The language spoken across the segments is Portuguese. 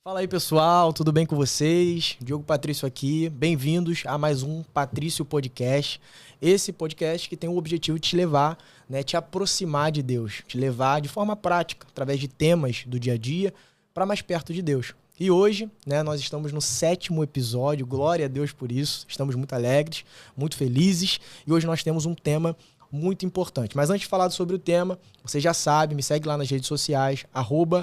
Fala aí, pessoal, tudo bem com vocês? Diogo Patrício aqui, bem-vindos a mais um Patrício Podcast. Esse podcast que tem o objetivo de te levar, te aproximar de Deus, te levar de forma prática, através de temas do dia a dia, para mais perto de Deus. E hoje, nós estamos no 7º episódio, glória a Deus por isso, estamos muito alegres, muito felizes, e hoje nós temos um tema muito importante. Mas antes de falar sobre o tema, você já sabe, me segue lá nas redes sociais,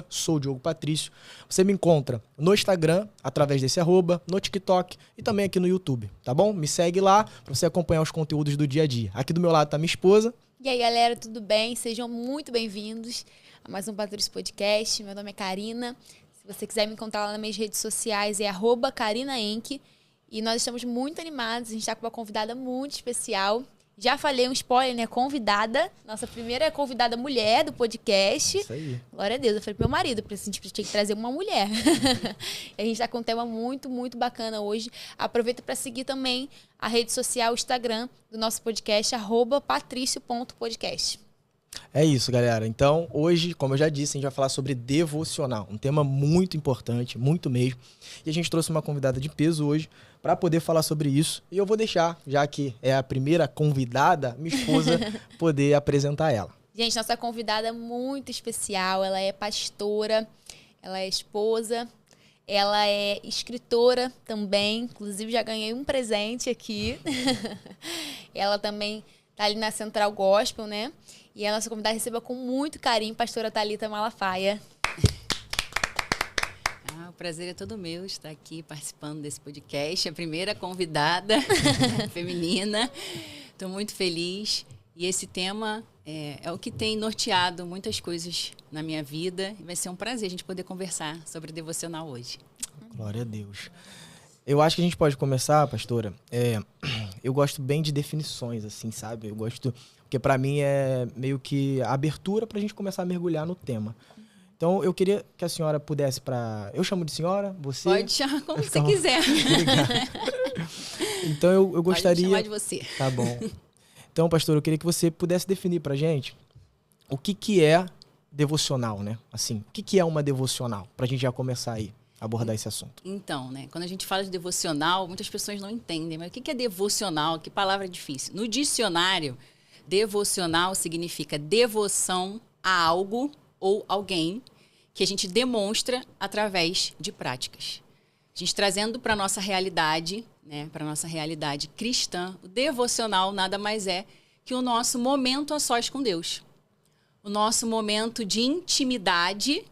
@soudiogopatricio. Você me encontra no Instagram, através desse @, no TikTok e também aqui no YouTube, tá bom? Me segue lá para você acompanhar os conteúdos do dia a dia. Aqui do meu lado tá minha esposa. E aí, galera, tudo bem? Sejam muito bem-vindos a mais um Patrício Podcast. Meu nome é Karina. Se você quiser me encontrar lá nas minhas redes sociais, é @karinaenck. E nós estamos muito animados, a gente está com uma convidada muito especial. Já falei um spoiler, convidada. Nossa primeira convidada mulher do podcast. Isso aí. Glória a Deus. Eu falei pro meu marido, porque a gente tinha que trazer uma mulher. A gente tá com um tema muito, muito bacana hoje. Aproveita para seguir também a rede social, o Instagram do nosso podcast, @patricio.podcast. É isso, galera. Então, hoje, como eu já disse, a gente vai falar sobre devocional. Um tema muito importante, muito mesmo. E a gente trouxe uma convidada de peso hoje para poder falar sobre isso. E eu vou deixar, já que é a primeira convidada, minha esposa, poder apresentar ela. Gente, nossa convidada é muito especial. Ela é pastora, ela é esposa, ela é escritora também. Inclusive, já ganhei um presente aqui. Ela também tá ali na Central Gospel, E a nossa convidada receba com muito carinho, pastora Thalita Malafaia. O prazer é todo meu estar aqui participando desse podcast. A primeira convidada feminina. Estou muito feliz. E esse tema é o que tem norteado muitas coisas na minha vida. E vai ser um prazer a gente poder conversar sobre devocional hoje. Glória a Deus. Eu acho que a gente pode começar, pastora. Eu gosto bem de definições, assim, sabe? Eu gosto... Porque para mim é meio que a abertura para a gente começar a mergulhar no tema. Então, eu queria que a senhora pudesse eu chamo de senhora, você... Pode chamar como você quiser. Obrigado. Então, eu gostaria... Pode chamar de você. Tá bom. Então, pastor, eu queria que você pudesse definir pra gente o que é devocional, Assim, o que é uma devocional? Pra gente já começar aí a abordar esse assunto. Então, quando a gente fala de devocional, muitas pessoas não entendem. Mas o que é devocional? Que palavra difícil. No dicionário... Devocional significa devoção a algo ou alguém que a gente demonstra através de práticas. A gente trazendo para a nossa realidade, para a nossa realidade cristã, o devocional nada mais é que o nosso momento a sós com Deus. O nosso momento de intimidade,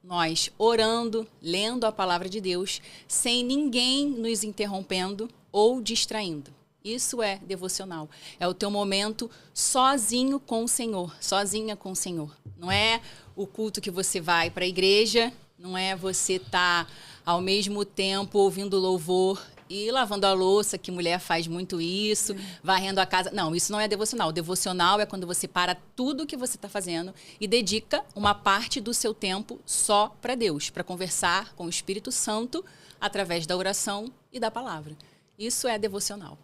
nós orando, lendo a palavra de Deus, sem ninguém nos interrompendo ou distraindo. Isso é devocional. É o teu momento sozinho com o Senhor, sozinha com o Senhor. Não é o culto que você vai para a igreja, não é você estar ao mesmo tempo ouvindo louvor e lavando a louça, que mulher faz muito isso, varrendo a casa. Não, isso não é devocional. Devocional é quando você para tudo que você está fazendo e dedica uma parte do seu tempo só para Deus, para conversar com o Espírito Santo através da oração e da palavra. Isso é devocional.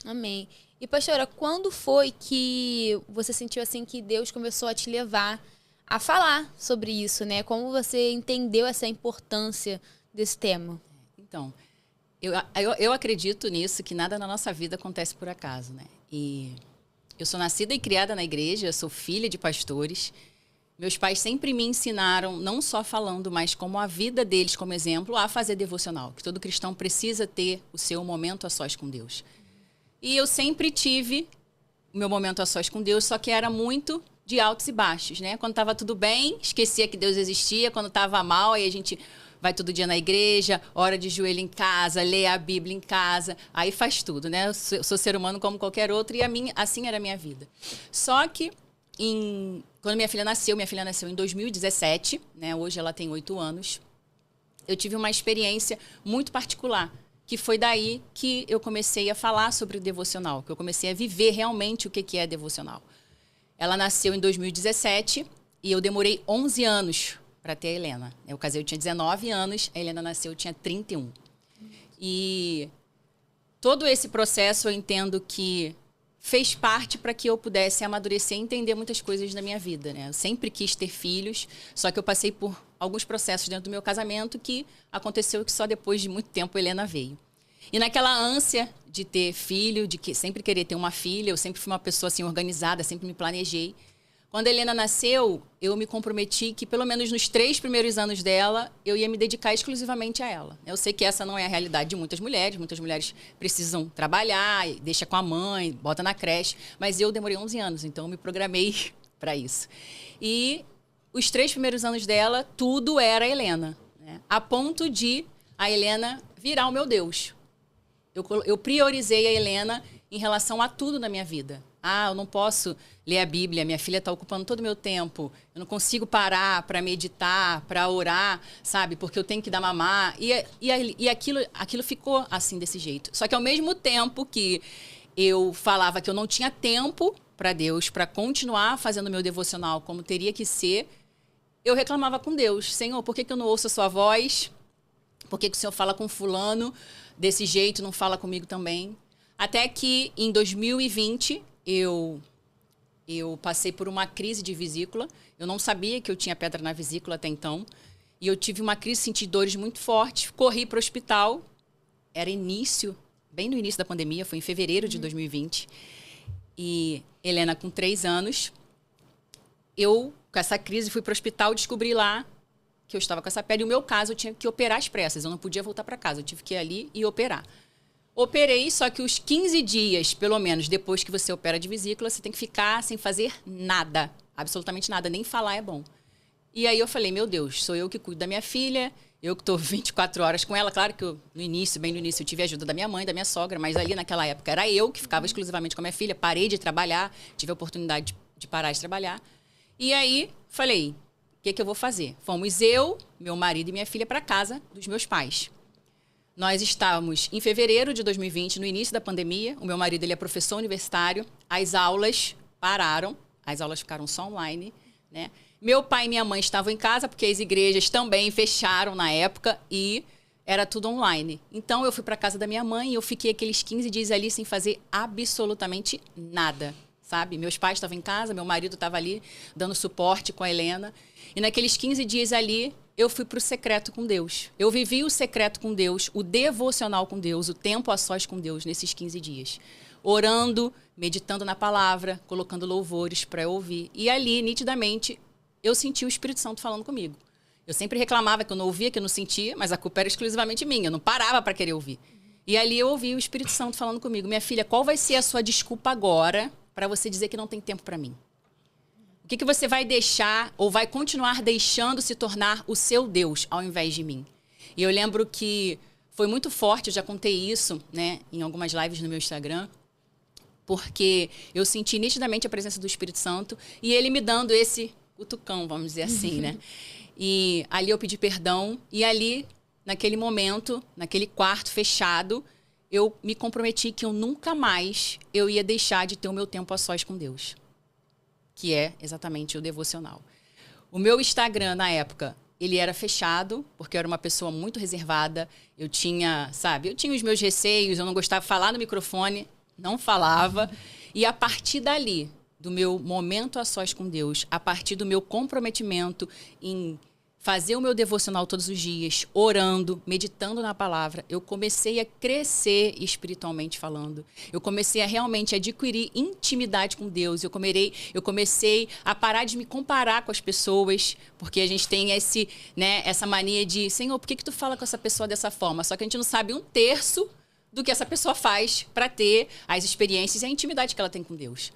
Amém. E, pastora, quando foi que você sentiu assim que Deus começou a te levar a falar sobre isso, Como você entendeu essa importância desse tema? Então, eu acredito nisso, que nada na nossa vida acontece por acaso, E eu sou nascida e criada na igreja, sou filha de pastores. Meus pais sempre me ensinaram, não só falando, mas como a vida deles como exemplo, a fazer devocional. Que todo cristão precisa ter o seu momento a sós com Deus. E eu sempre tive o meu momento a sós com Deus, só que era muito de altos e baixos, Quando estava tudo bem, esquecia que Deus existia. Quando estava mal, aí a gente vai todo dia na igreja, ora de joelho em casa, lê a Bíblia em casa, aí faz tudo, Eu sou ser humano como qualquer outro e assim era a minha vida. Só que quando minha filha nasceu em 2017, Hoje ela tem 8 anos, eu tive uma experiência muito particular. Que foi daí que eu comecei a falar sobre o devocional, que eu comecei a viver realmente o que é devocional. Ela nasceu em 2017 e eu demorei 11 anos para ter a Helena. Eu casei, eu tinha 19 anos, a Helena nasceu, eu tinha 31. E todo esse processo eu entendo que fez parte para que eu pudesse amadurecer e entender muitas coisas da minha vida, Eu sempre quis ter filhos, só que eu passei por alguns processos dentro do meu casamento que aconteceu que só depois de muito tempo a Helena veio. E naquela ânsia de ter filho, de que sempre querer ter uma filha, eu sempre fui uma pessoa assim organizada, sempre me planejei. Quando a Helena nasceu, eu me comprometi que pelo menos nos 3 primeiros anos dela, eu ia me dedicar exclusivamente a ela. Eu sei que essa não é a realidade de muitas mulheres precisam trabalhar, deixa com a mãe, bota na creche, mas eu demorei 11 anos, então eu me programei para isso. E os 3 primeiros anos dela, tudo era a Helena, né? A ponto de a Helena virar o meu Deus. Eu priorizei a Helena em relação a tudo na minha vida. Eu não posso ler a Bíblia, minha filha está ocupando todo o meu tempo, eu não consigo parar para meditar, para orar, sabe? Porque eu tenho que dar mamar. E aquilo ficou assim, desse jeito. Só que ao mesmo tempo que eu falava que eu não tinha tempo para Deus, para continuar fazendo meu devocional como teria que ser, eu reclamava com Deus. Senhor, por que eu não ouço a sua voz? Por que o Senhor fala com fulano desse jeito, não fala comigo também? Até que em 2020... Eu passei por uma crise de vesícula. Eu não sabia que eu tinha pedra na vesícula até então. E eu tive uma crise, senti dores muito fortes. Corri para o hospital. Era bem no início da pandemia, foi em fevereiro de 2020. E Helena com 3 anos. Eu, com essa crise, fui para o hospital, descobri lá que eu estava com essa pedra. E o meu caso, eu tinha que operar às pressas. Eu não podia voltar para casa. Eu tive que ir ali e operar. Operei, só que os 15 dias, pelo menos, depois que você opera de vesícula, você tem que ficar sem fazer nada. Absolutamente nada. Nem falar é bom. E aí eu falei, meu Deus, sou eu que cuido da minha filha, eu que estou 24 horas com ela. Claro que bem no início, eu tive a ajuda da minha mãe, da minha sogra, mas ali naquela época era eu que ficava exclusivamente com a minha filha. Parei de trabalhar, tive a oportunidade de parar de trabalhar. E aí falei, o que eu vou fazer? Fomos eu, meu marido e minha filha para casa dos meus pais. Nós estávamos em fevereiro de 2020, no início da pandemia. O meu marido ele é professor universitário. As aulas pararam. As aulas ficaram só online, né? Meu pai e minha mãe estavam em casa, porque as igrejas também fecharam na época e era tudo online. Então, eu fui para casa da minha mãe e eu fiquei aqueles 15 dias ali sem fazer absolutamente nada, sabe? Meus pais estavam em casa, meu marido estava ali dando suporte com a Helena. E naqueles 15 dias ali, eu fui para o secreto com Deus. Eu vivi o secreto com Deus, o devocional com Deus, o tempo a sós com Deus nesses 15 dias. Orando, meditando na palavra, colocando louvores para eu ouvir. E ali, nitidamente, eu senti o Espírito Santo falando comigo. Eu sempre reclamava que eu não ouvia, que eu não sentia, mas a culpa era exclusivamente minha. Eu não parava para querer ouvir. E ali eu ouvi o Espírito Santo falando comigo. Minha filha, qual vai ser a sua desculpa agora para você dizer que não tem tempo para mim? O que você vai deixar ou vai continuar deixando se tornar o seu Deus ao invés de mim? E eu lembro que foi muito forte, eu já contei isso, né, em algumas lives no meu Instagram, porque eu senti nitidamente a presença do Espírito Santo e ele me dando esse cutucão, vamos dizer assim, né? E ali eu pedi perdão e ali, naquele momento, naquele quarto fechado, eu me comprometi que eu nunca mais eu ia deixar de ter o meu tempo a sós com Deus, que é exatamente o devocional. O meu Instagram, na época, ele era fechado, porque eu era uma pessoa muito reservada. Eu tinha os meus receios, eu não gostava de falar no microfone, não falava. E a partir dali, do meu momento a sós com Deus, a partir do meu comprometimento em fazer o meu devocional todos os dias, orando, meditando na palavra, eu comecei a crescer espiritualmente falando. Eu comecei a realmente adquirir intimidade com Deus. Eu comecei a parar de me comparar com as pessoas, porque a gente tem essa mania de, Senhor, por que tu fala com essa pessoa dessa forma? Só que a gente não sabe 1/3 do que essa pessoa faz para ter as experiências e a intimidade que ela tem com Deus.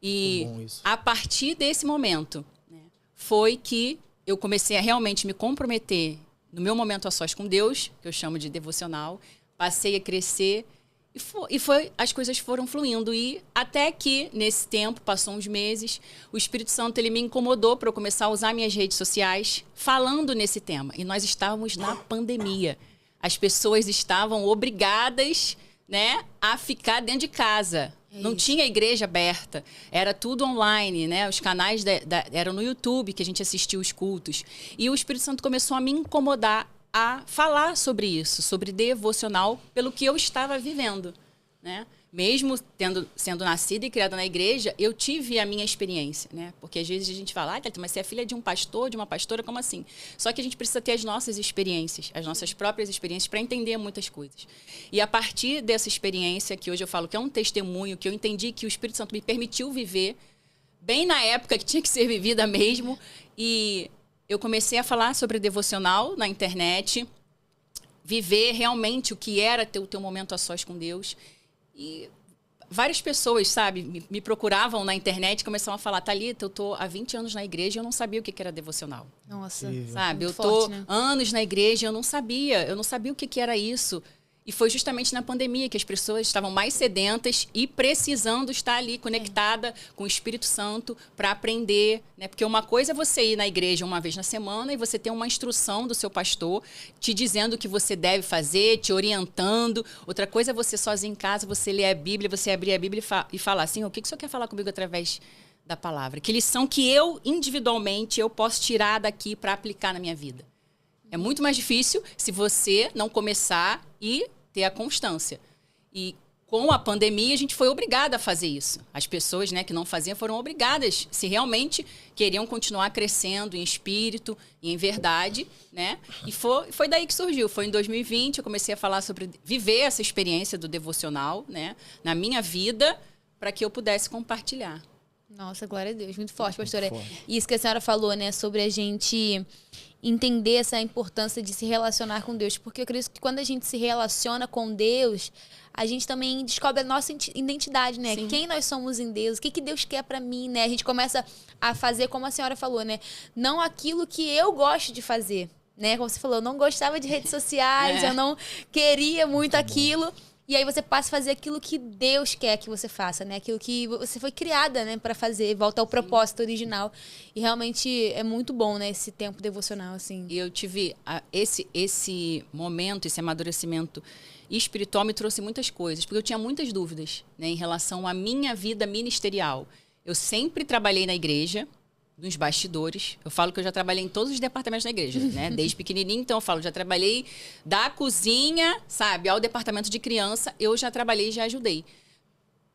E a partir desse momento, foi que eu comecei a realmente me comprometer no meu momento a sós com Deus, que eu chamo de devocional, passei a crescer e as coisas foram fluindo. E até que, nesse tempo, passou uns meses, o Espírito Santo ele me incomodou para eu começar a usar minhas redes sociais falando nesse tema. E nós estávamos na pandemia. As pessoas estavam obrigadas, né, a ficar dentro de casa. Não tinha igreja aberta, era tudo online, né? Os canais eram no YouTube que a gente assistia os cultos. E o Espírito Santo começou a me incomodar a falar sobre isso, sobre devocional, pelo que eu estava vivendo, né? mesmo sendo nascida e criada na igreja, eu tive a minha experiência, né? Porque às vezes a gente fala, mas você é filha de um pastor, de uma pastora, como assim? Só que a gente precisa ter as nossas experiências, as nossas próprias experiências para entender muitas coisas. E a partir dessa experiência, que hoje eu falo que é um testemunho, que eu entendi que o Espírito Santo me permitiu viver, bem na época que tinha que ser vivida mesmo, e eu comecei a falar sobre devocional na internet, viver realmente o que era ter o teu momento a sós com Deus. E várias pessoas, sabe, me procuravam na internet e começavam a falar, Thalita, eu tô há 20 anos na igreja e eu não sabia o que era devocional. Nossa, sabe, eu tô forte, né? anos na igreja e eu não sabia o que era isso. E foi justamente na pandemia que as pessoas estavam mais sedentas e precisando estar ali conectada com o Espírito Santo para aprender, né? Porque uma coisa é você ir na igreja uma vez na semana e você ter uma instrução do seu pastor te dizendo o que você deve fazer, te orientando. Outra coisa é você sozinho em casa, você ler a Bíblia, você abrir a Bíblia e falar assim, o que o senhor quer falar comigo através da palavra? Que lição que eu, individualmente, eu posso tirar daqui para aplicar na minha vida? É muito mais difícil se você não começar e ter a constância. E com a pandemia, a gente foi obrigada a fazer isso. As pessoas, né, que não faziam foram obrigadas, se realmente queriam continuar crescendo em espírito e em verdade, né? E foi daí que surgiu. Foi em 2020, eu comecei a falar sobre viver essa experiência do devocional, né, na minha vida, para que eu pudesse compartilhar. Nossa, glória a Deus. Muito forte, pastora. E isso que a senhora falou, né, sobre a gente entender essa importância de se relacionar com Deus. Porque eu acredito que quando a gente se relaciona com Deus, a gente também descobre a nossa identidade, né? Sim. Quem nós somos em Deus, o que Deus quer pra mim, né? A gente começa a fazer, como a senhora falou, né? Não aquilo que eu gosto de fazer, né? Como você falou, eu não gostava de redes sociais, eu não queria muito aquilo. E aí você passa a fazer aquilo que Deus quer que você faça, né? Aquilo que você foi criada, né, para fazer, volta ao propósito original. E realmente é muito bom, né, esse tempo devocional, assim. E eu tive esse momento, esse amadurecimento espiritual me trouxe muitas coisas, porque eu tinha muitas dúvidas, né, em relação à minha vida ministerial. Eu sempre trabalhei na igreja, nos bastidores. Eu falo que eu já trabalhei em todos os departamentos da igreja, né? Desde pequenininho, então eu falo, já trabalhei da cozinha, sabe, ao departamento de criança, eu já trabalhei e já ajudei.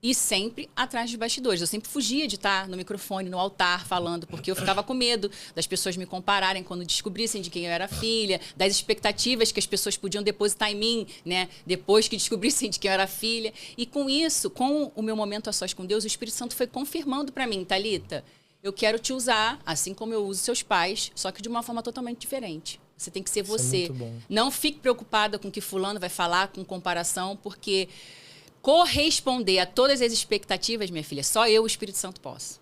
E sempre atrás dos bastidores. Eu sempre fugia de estar no microfone, no altar, falando, porque eu ficava com medo das pessoas me compararem quando descobrissem de quem eu era filha, das expectativas que as pessoas podiam depositar em mim, né? Depois que descobrissem de quem eu era filha. E com isso, com o meu momento a sós com Deus, o Espírito Santo foi confirmando para mim, Thalita, eu quero te usar, assim como eu uso seus pais, só que de uma forma totalmente diferente. Você tem que ser você. Isso é muito bom. Não fique preocupada com o que fulano vai falar, com comparação, porque corresponder a todas as expectativas, minha filha, só eu, o Espírito Santo, posso.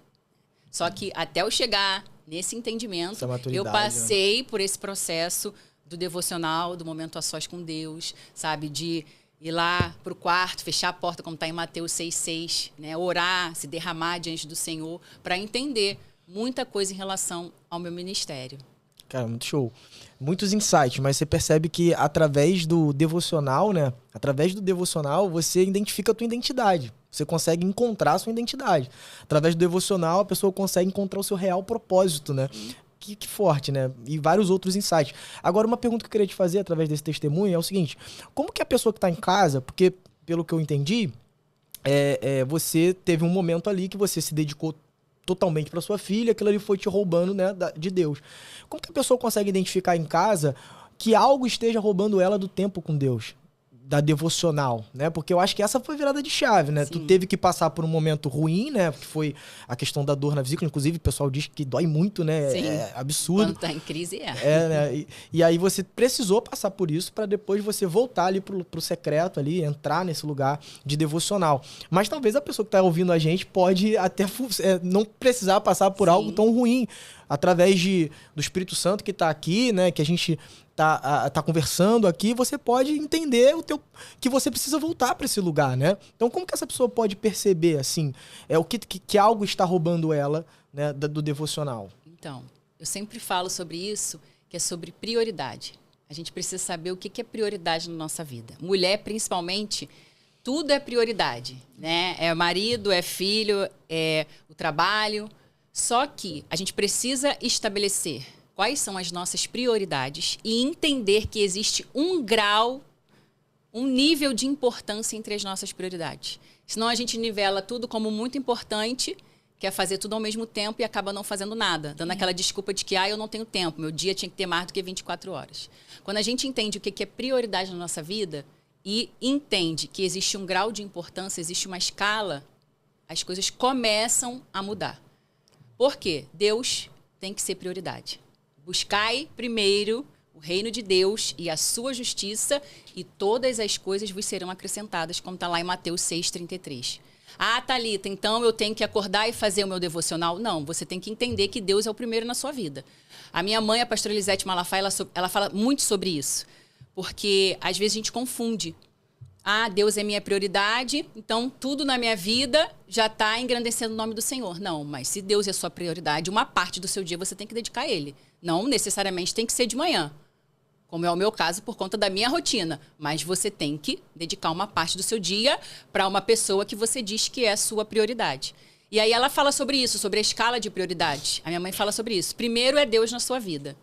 Só que até eu chegar nesse entendimento, eu passei por esse processo do devocional, do momento a sós com Deus, sabe, de ir lá para o quarto, fechar a porta, como está em Mateus 6,6, né? Orar, se derramar diante do Senhor, para entender muita coisa em relação ao meu ministério. Cara, muito show. Muitos insights, mas você percebe que através do devocional, né? Através do devocional, você identifica a tua identidade. Você consegue encontrar a sua identidade. Através do devocional, a pessoa consegue encontrar o seu real propósito, né? Que forte, né? E vários outros insights. Agora, uma pergunta que eu queria te fazer através desse testemunho é o seguinte: como que a pessoa que está em casa, porque pelo que eu entendi, você teve um momento ali que você se dedicou totalmente para sua filha, aquilo ali foi te roubando, né, de Deus. Como que a pessoa consegue identificar em casa que algo esteja roubando ela do tempo com Deus? Da devocional, né? Porque eu acho que essa foi virada de chave, né? Sim. Tu teve que passar por um momento ruim, né? Que foi a questão da dor na vesícula. Inclusive, o pessoal diz que dói muito, né? Sim. É absurdo. Quando tá em crise, né? E aí você precisou passar por isso para depois você voltar ali pro secreto ali, entrar nesse lugar de devocional. Mas talvez a pessoa que tá ouvindo a gente pode até não precisar passar por algo tão ruim. Através do Espírito Santo que tá aqui, né? Que a gente tá conversando aqui, você pode entender que você precisa voltar para esse lugar, né? Então, como que essa pessoa pode perceber, assim, que algo está roubando ela, né, do devocional? Então, eu sempre falo sobre isso, que é sobre prioridade. A gente precisa saber o que é prioridade na nossa vida. Mulher, principalmente, tudo é prioridade, né? É marido, é filho, é o trabalho. Só que a gente precisa estabelecer quais são as nossas prioridades e entender que existe um grau, um nível de importância entre as nossas prioridades. Senão a gente nivela tudo como muito importante, quer fazer tudo ao mesmo tempo e acaba não fazendo nada. Dando aquela desculpa de que, eu não tenho tempo, meu dia tinha que ter mais do que 24 horas. Quando a gente entende o que é prioridade na nossa vida e entende que existe um grau de importância, existe uma escala, as coisas começam a mudar. Por quê? Deus tem que ser prioridade. Buscai primeiro o reino de Deus e a sua justiça e todas as coisas vos serão acrescentadas, como está lá em Mateus 6,33. Thalita, então eu tenho que acordar e fazer o meu devocional? Não, você tem que entender que Deus é o primeiro na sua vida. A minha mãe, a pastora Elisete Malafaia, ela fala muito sobre isso. Porque às vezes a gente confunde. Deus é minha prioridade, então tudo na minha vida já está engrandecendo o nome do Senhor. Não, mas se Deus é sua prioridade, uma parte do seu dia você tem que dedicar a Ele. Não necessariamente tem que ser de manhã, como é o meu caso por conta da minha rotina. Mas você tem que dedicar uma parte do seu dia para uma pessoa que você diz que é a sua prioridade. E aí ela fala sobre isso, sobre a escala de prioridade. A minha mãe fala sobre isso. Primeiro é Deus na sua vida.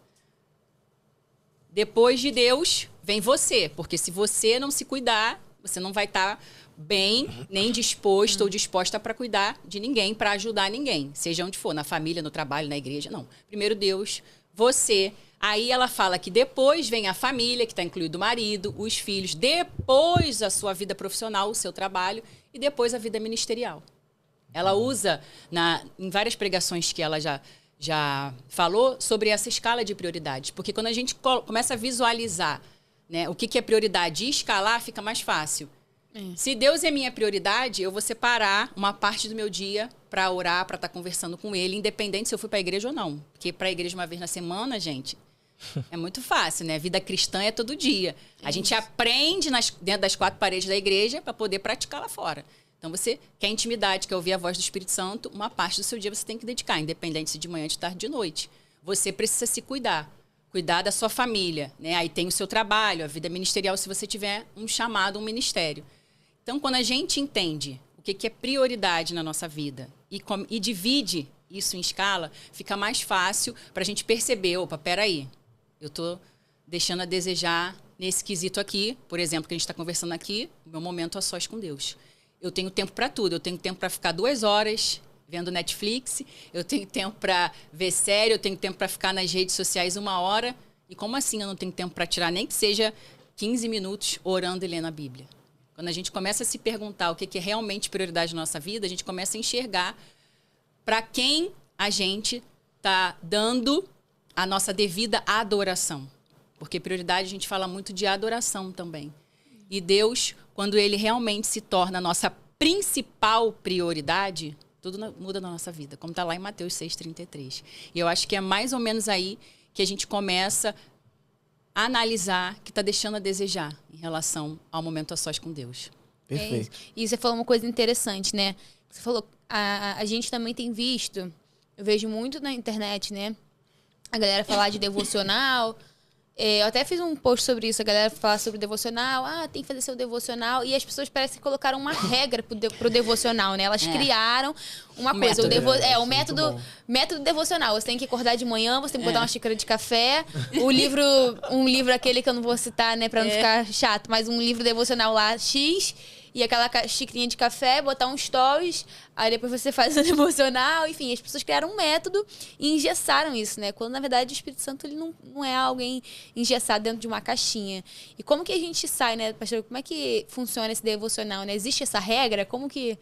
Depois de Deus, vem você. Porque se você não se cuidar, você não vai estar bem, nem disposto ou disposta para cuidar de ninguém, para ajudar ninguém. Seja onde for, na família, no trabalho, na igreja. Não. Primeiro Deus, você. Aí ela fala que depois vem a família, que está incluído o marido, os filhos. Depois a sua vida profissional, o seu trabalho. E depois a vida ministerial. Ela usa, em várias pregações que ela já falou, sobre essa escala de prioridades. Porque quando a gente começa a visualizar, né, o que é prioridade e escalar, fica mais fácil. Se Deus é minha prioridade, eu vou separar uma parte do meu dia para orar, para estar conversando com Ele, independente se eu fui para a igreja ou não. Porque para a igreja uma vez na semana, gente, é muito fácil, né? Vida cristã é todo dia. A gente aprende dentro das 4 paredes da igreja para poder praticar lá fora. Então, você quer intimidade, quer ouvir a voz do Espírito Santo, uma parte do seu dia você tem que dedicar, independente se de manhã, de tarde, de noite. Você precisa se cuidar. Cuidar da sua família, né? Aí tem o seu trabalho, a vida ministerial, se você tiver um chamado, um ministério. Então, quando a gente entende o que é prioridade na nossa vida e divide isso em escala, fica mais fácil para a gente perceber, peraí, eu estou deixando a desejar nesse quesito aqui, por exemplo, que a gente está conversando aqui, o meu momento a sós com Deus. Eu tenho tempo para tudo, eu tenho tempo para ficar 2 horas vendo Netflix, eu tenho tempo para ver série, eu tenho tempo para ficar nas redes sociais 1 hora. E como assim eu não tenho tempo para tirar, nem que seja 15 minutos orando e lendo a Bíblia? Quando a gente começa a se perguntar o que é realmente prioridade na nossa vida, a gente começa a enxergar para quem a gente está dando a nossa devida adoração. Porque prioridade a gente fala muito de adoração também. E Deus, quando Ele realmente se torna a nossa principal prioridade, tudo muda na nossa vida, como está lá em Mateus 6,33. E eu acho que é mais ou menos aí que a gente começa a analisar que está deixando a desejar em relação ao momento a sós com Deus. Perfeito. E você falou uma coisa interessante, né? Você falou, a gente também tem visto, eu vejo muito na internet, né? A galera falar de devocional. Eu até fiz um post sobre isso, a galera fala sobre devocional, tem que fazer seu devocional, e as pessoas parecem que colocaram uma regra pro devocional, né? Elas criaram uma coisa, o método devocional. Você tem que acordar de manhã, você tem que botar uma xícara de café, um livro aquele que eu não vou citar, né, pra não ficar chato, mas um livro devocional lá, X, e aquela xicrinha de café, botar um stories, aí depois você faz o devocional, enfim, as pessoas criaram um método e engessaram isso, né? Quando, na verdade, o Espírito Santo ele não é alguém engessado dentro de uma caixinha. E como que a gente sai, né, pastor? Como é que funciona esse devocional, né? Existe essa regra? Como que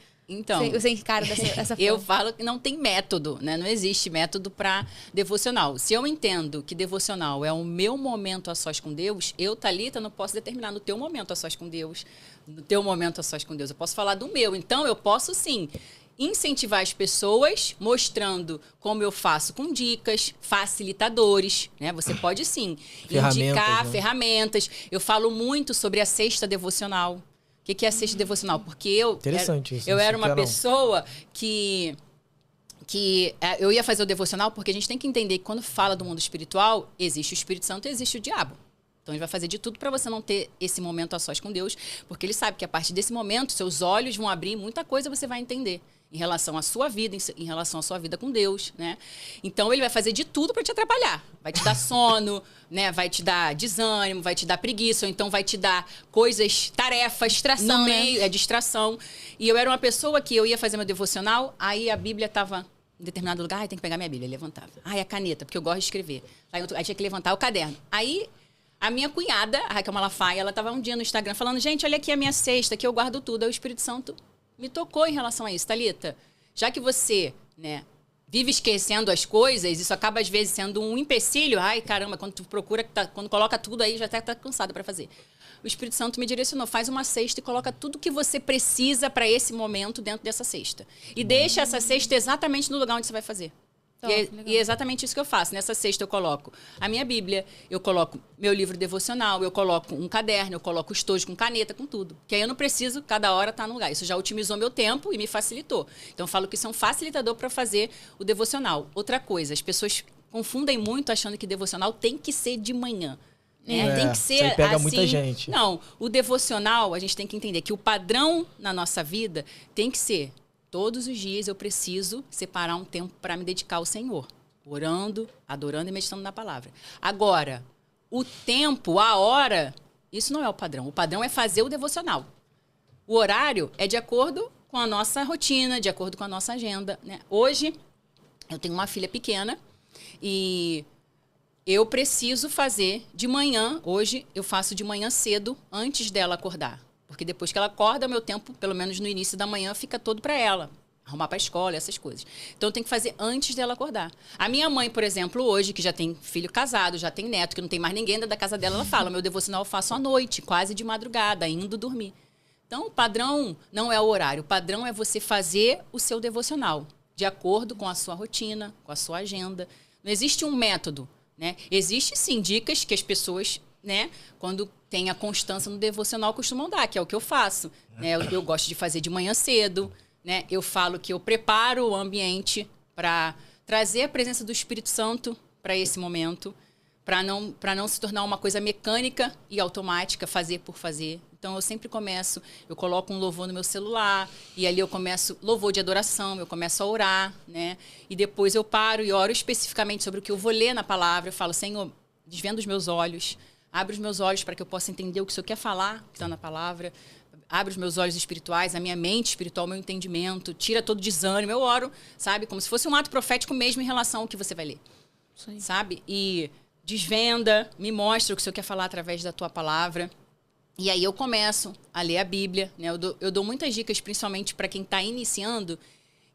você encara dessa forma? Eu falo que não tem método, né? Não existe método para devocional. Se eu entendo que devocional é o meu momento a sós com Deus, eu, Thalita, não posso determinar no teu momento a sós com Deus, no teu momento a sós com Deus. Eu posso falar do meu. Então, eu posso, sim, incentivar as pessoas, mostrando como eu faço com dicas, facilitadores, né? Você pode, sim, indicar ferramentas. Eu falo muito sobre a cesta devocional. O que é a cesta devocional? Porque eu era uma pessoa que eu ia fazer o devocional porque a gente tem que entender que quando fala do mundo espiritual, existe o Espírito Santo e existe o diabo. Então, ele vai fazer de tudo para você não ter esse momento a sós com Deus, porque ele sabe que a partir desse momento, seus olhos vão abrir, muita coisa você vai entender. em relação à sua vida, em relação à sua vida com Deus, né? Então, ele vai fazer de tudo para te atrapalhar. Vai te dar sono, né? Vai te dar desânimo, vai te dar preguiça, ou então vai te dar coisas, tarefas Distração, no né? meio, distração. E eu era uma pessoa que eu ia fazer meu devocional, aí a Bíblia estava em determinado lugar, tem que pegar minha Bíblia, levantava. A caneta, porque eu gosto de escrever. Aí tinha que levantar o caderno. Aí a minha cunhada, a Raquel Malafaia, ela estava um dia no Instagram falando, gente, olha aqui a minha cesta, que eu guardo tudo. Aí o Espírito Santo me tocou em relação a isso. Thalita, já que você, né, vive esquecendo as coisas, isso acaba às vezes sendo um empecilho. Ai, caramba, quando tu procura, quando coloca tudo aí, já até tá cansada para fazer. O Espírito Santo me direcionou, faz uma cesta e coloca tudo que você precisa para esse momento dentro dessa cesta. E deixa essa cesta exatamente no lugar onde você vai fazer. E é exatamente isso que eu faço. Nessa cesta eu coloco a minha Bíblia, eu coloco meu livro devocional, eu coloco um caderno, eu coloco estojo com caneta, com tudo. Que aí eu não preciso, cada hora estar no lugar. Isso já otimizou meu tempo e me facilitou. Então eu falo que isso é um facilitador para fazer o devocional. Outra coisa, as pessoas confundem muito achando que devocional tem que ser de manhã. Tem que ser isso aí pega assim. muita gente. Não, o devocional, a gente tem que entender que o padrão na nossa vida tem que ser todos os dias eu preciso separar um tempo para me dedicar ao Senhor, orando, adorando e meditando na palavra. Agora, o tempo, a hora, isso não é o padrão. O padrão é fazer o devocional. O horário é de acordo com a nossa rotina, de acordo com a nossa agenda, né? Hoje, eu tenho uma filha pequena e eu preciso fazer de manhã. Hoje, eu faço de manhã cedo, antes dela acordar. Porque depois que ela acorda, meu tempo, pelo menos no início da manhã, fica todo para ela. Arrumar para a escola, essas coisas. Então, eu tenho que fazer antes dela acordar. A minha mãe, por exemplo, hoje, que já tem filho casado, já tem neto, que não tem mais ninguém dentro da casa dela, ela fala, meu devocional eu faço à noite, quase de madrugada, indo dormir. Então, o padrão não é o horário. O padrão é você fazer o seu devocional, de acordo com a sua rotina, com a sua agenda. Não existe um método, né? Existe, sim, dicas que as pessoas, né, quando tem a constância no devocional, costumam dar, que é o que eu faço. Né? Eu gosto de fazer de manhã cedo, né? Eu falo que eu preparo o ambiente para trazer a presença do Espírito Santo para esse momento, para não se tornar uma coisa mecânica e automática, fazer por fazer. Então, eu sempre começo, eu coloco um louvor no meu celular, e ali eu começo, louvor de adoração, eu começo a orar, né? E depois eu paro e oro especificamente sobre o que eu vou ler na palavra. Eu falo, Senhor, desvenda os meus olhos, abre os meus olhos para que eu possa entender o que o Senhor quer falar, que está na palavra. Abre os meus olhos espirituais, a minha mente espiritual, o meu entendimento. Tira todo desânimo. Eu oro, sabe? Como se fosse um ato profético mesmo em relação ao que você vai ler. Sim. Sabe? E desvenda, me mostra o que o Senhor quer falar através da tua palavra. E aí eu começo a ler a Bíblia. Né? Eu dou muitas dicas, principalmente para quem está iniciando.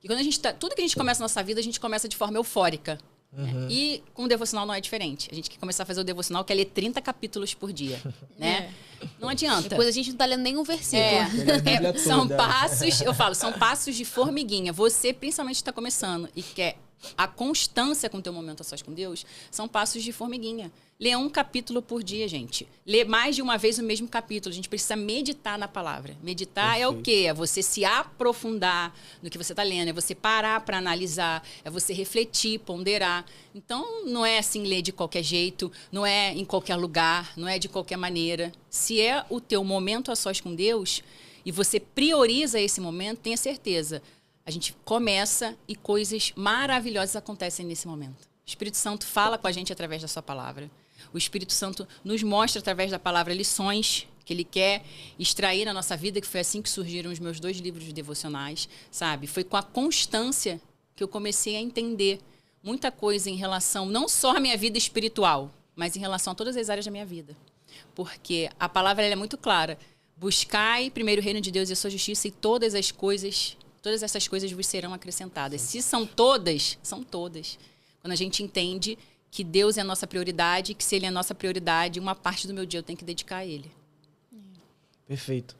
E quando a gente tudo que a gente começa na nossa vida, a gente começa de forma eufórica. Uhum. E com o devocional não é diferente. A gente quer começar a fazer o devocional, quer ler 30 capítulos por dia, né? Não adianta. Depois a gente não tá lendo nenhum versículo. São passos, eu falo, são passos de formiguinha. Você, principalmente, está começando e quer a constância com o teu momento a sós com Deus, são passos de formiguinha. Lê um capítulo por dia, gente. Lê mais de uma vez o mesmo capítulo. A gente precisa meditar na palavra. Meditar Perfeito. É o quê? É você se aprofundar no que você está lendo. É você parar para analisar. É você refletir, ponderar. Então, não é assim ler de qualquer jeito. Não é em qualquer lugar. Não é de qualquer maneira. Se é o teu momento a sós com Deus e você prioriza esse momento, tenha certeza. A gente começa e coisas maravilhosas acontecem nesse momento. O Espírito Santo fala com a gente através da sua palavra. O Espírito Santo nos mostra através da palavra lições que Ele quer extrair na nossa vida, que foi assim que surgiram os meus 2 livros devocionais, sabe? Foi com a constância que eu comecei a entender muita coisa em relação, não só à minha vida espiritual, mas em relação a todas as áreas da minha vida. Porque a palavra ela é muito clara. Buscai primeiro o reino de Deus e a sua justiça e todas essas coisas vos serão acrescentadas. Se são todas, são todas. Quando a gente entende que Deus é a nossa prioridade, que se Ele é a nossa prioridade, uma parte do meu dia eu tenho que dedicar a Ele. Perfeito.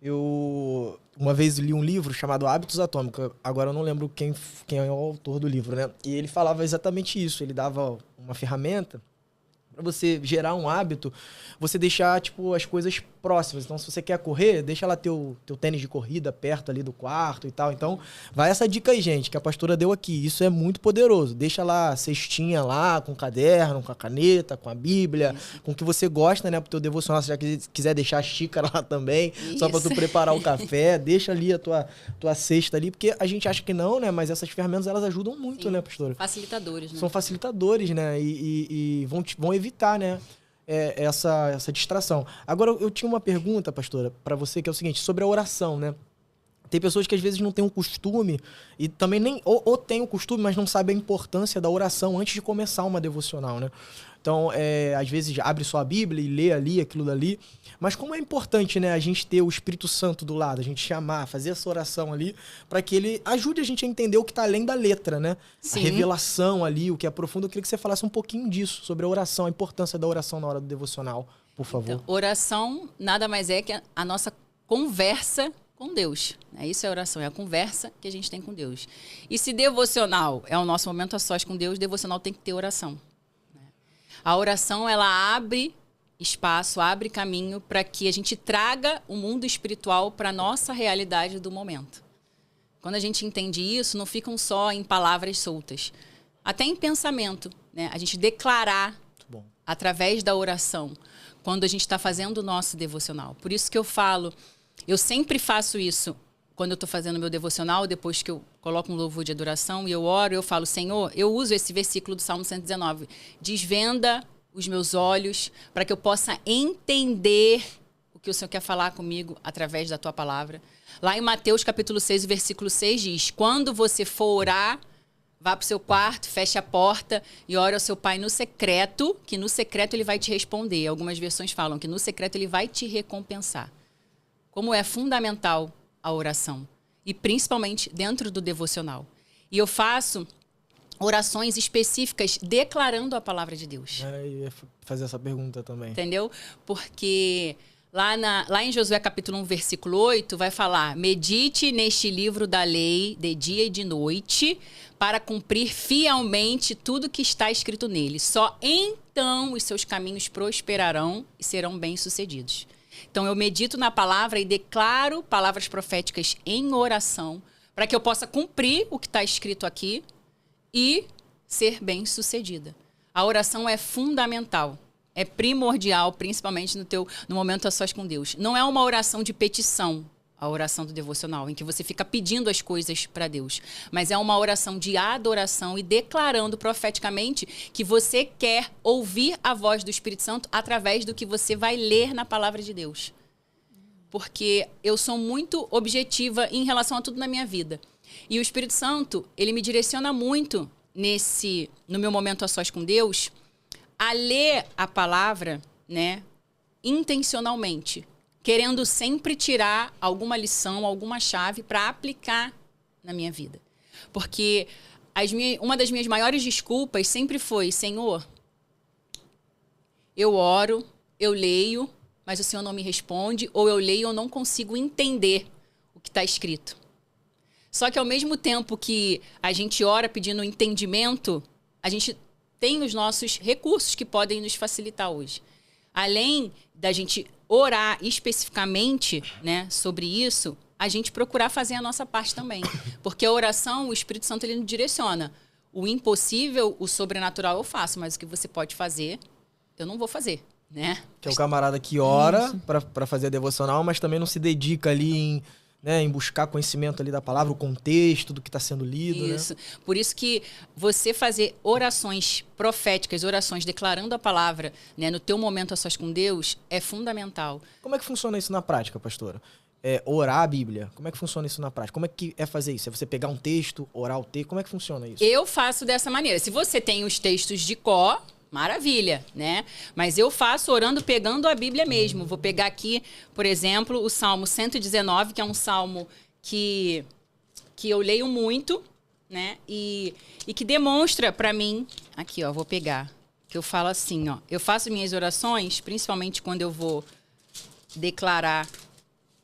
Eu uma vez li um livro chamado Hábitos Atômicos. Agora eu não lembro quem é o autor do livro, né? E ele falava exatamente isso. Ele dava uma ferramenta Pra você gerar um hábito, você deixar, tipo, as coisas próximas. Então, se você quer correr, deixa lá teu tênis de corrida perto ali do quarto e tal. Então, vai essa dica aí, gente, que a pastora deu aqui. Isso é muito poderoso. Deixa lá a cestinha lá, com o caderno, com a caneta, com a Bíblia, com o que você gosta, né? Pro teu devocional, se já quiser deixar a xícara lá também, só pra tu preparar o café. Deixa ali a tua cesta ali, porque a gente acha que não, né? Mas essas ferramentas, elas ajudam muito, né, pastora? Facilitadores, né? São facilitadores, né? E vão evitar, né? Essa distração. Agora, eu tinha uma pergunta, pastora, para você, que é o seguinte, sobre a oração, né? Tem pessoas que às vezes não têm o costume e também nem ou têm o costume, mas não sabem a importância da oração antes de começar uma devocional, né? Então, às vezes abre só a Bíblia e lê ali aquilo dali. Mas como é importante, né, a gente ter o Espírito Santo do lado, a gente chamar, fazer essa oração ali, para que ele ajude a gente a entender o que está além da letra, né? Sim. A revelação ali, o que é profundo. Eu queria que você falasse um pouquinho disso, sobre a oração, a importância da oração na hora do devocional, por favor. Então, oração nada mais é que a nossa conversa com Deus. Isso é oração, é a conversa que a gente tem com Deus. E se devocional é o nosso momento a sós com Deus, devocional tem que ter oração. A oração, ela abre espaço, abre caminho para que a gente traga o mundo espiritual para a nossa realidade do momento. Quando a gente entende isso, não ficam só em palavras soltas. Até em pensamento, né? A gente declarar através da oração, quando a gente está fazendo o nosso devocional. Por isso que eu falo, eu sempre faço isso quando eu estou fazendo meu devocional, depois que eu coloco um louvor de adoração e eu oro, eu falo, Senhor, eu uso esse versículo do Salmo 119, desvenda os meus olhos para que eu possa entender o que o Senhor quer falar comigo através da tua palavra. Lá em Mateus capítulo 6, o versículo 6 diz, quando você for orar, vá para o seu quarto, feche a porta e ore ao seu pai no secreto, que no secreto ele vai te responder. Algumas versões falam que no secreto ele vai te recompensar. Como é fundamental a oração, e principalmente dentro do devocional. E eu faço orações específicas declarando a palavra de Deus. Eu ia fazer essa pergunta também. Entendeu? Porque lá em Josué capítulo 1, versículo 8, vai falar, medite neste livro da lei de dia e de noite, para cumprir fielmente tudo que está escrito nele. Só então os seus caminhos prosperarão e serão bem-sucedidos. Então, eu medito na palavra e declaro palavras proféticas em oração para que eu possa cumprir o que está escrito aqui e ser bem-sucedida. A oração é fundamental, é primordial, principalmente no momento a sós com Deus. Não é uma oração de petição, a oração do devocional, em que você fica pedindo as coisas para Deus, mas é uma oração de adoração e declarando profeticamente que você quer ouvir a voz do Espírito Santo através do que você vai ler na palavra de Deus. Porque eu sou muito objetiva em relação a tudo na minha vida. E o Espírito Santo, ele me direciona muito no meu momento a sós com Deus, a ler a palavra, né, intencionalmente, querendo sempre tirar alguma lição, alguma chave para aplicar na minha vida. Porque uma das minhas maiores desculpas sempre foi, Senhor, eu oro, eu leio, mas o Senhor não me responde, ou eu leio e eu não consigo entender o que está escrito. Só que ao mesmo tempo que a gente ora pedindo entendimento, a gente tem os nossos recursos que podem nos facilitar hoje. Além da gente orar especificamente, né, sobre isso, a gente procurar fazer a nossa parte também. Porque a oração, o Espírito Santo, ele nos direciona. O impossível, o sobrenatural eu faço, mas o que você pode fazer, eu não vou fazer, né? Que é o camarada que ora para fazer a devocional, mas também não se dedica ali em buscar conhecimento ali da palavra, o contexto do que está sendo lido. Isso. Né? Por isso que você fazer orações proféticas, orações declarando a palavra, né, no teu momento a sós com Deus, é fundamental. Como é que funciona isso na prática, pastora? Orar a Bíblia. Como é que funciona isso na prática? Como é que é fazer isso? É você pegar um texto, orar o texto? Como é que funciona isso? Eu faço dessa maneira. Se você tem os textos de cor, maravilha, né? Mas eu faço orando, pegando a Bíblia mesmo. Vou pegar aqui, por exemplo, o Salmo 119, que é um salmo que eu leio muito, né? E que demonstra para mim... Aqui, ó, vou pegar. Que eu falo assim, ó. Eu faço minhas orações, principalmente quando eu vou declarar...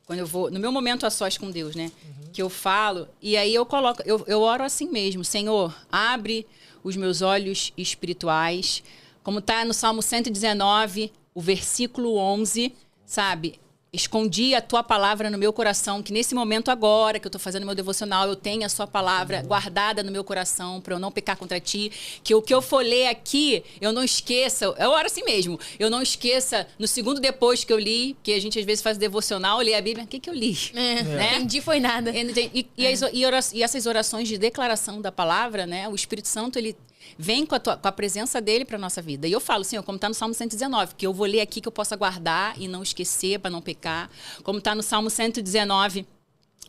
Quando eu vou... No meu momento a sós com Deus, né? Que eu falo... E aí eu coloco... Eu oro assim mesmo. Senhor, abre os meus olhos espirituais Como está no Salmo 119, o versículo 11, sabe? Escondi a tua palavra no meu coração, que nesse momento agora que eu estou fazendo meu devocional, eu tenho a sua palavra guardada no meu coração para eu não pecar contra ti, que o que eu for ler aqui, eu não esqueça, eu oro assim mesmo, eu não esqueça no segundo depois que eu li, que a gente às vezes faz devocional, lê a Bíblia, o que eu li? Né? Entendi, foi nada. E essas orações de declaração da palavra, né? O Espírito Santo, ele vem com a presença dele para nossa vida. E eu falo, Senhor, como está no Salmo 119, que eu vou ler aqui que eu possa guardar e não esquecer para não pecar. Como está no Salmo 119,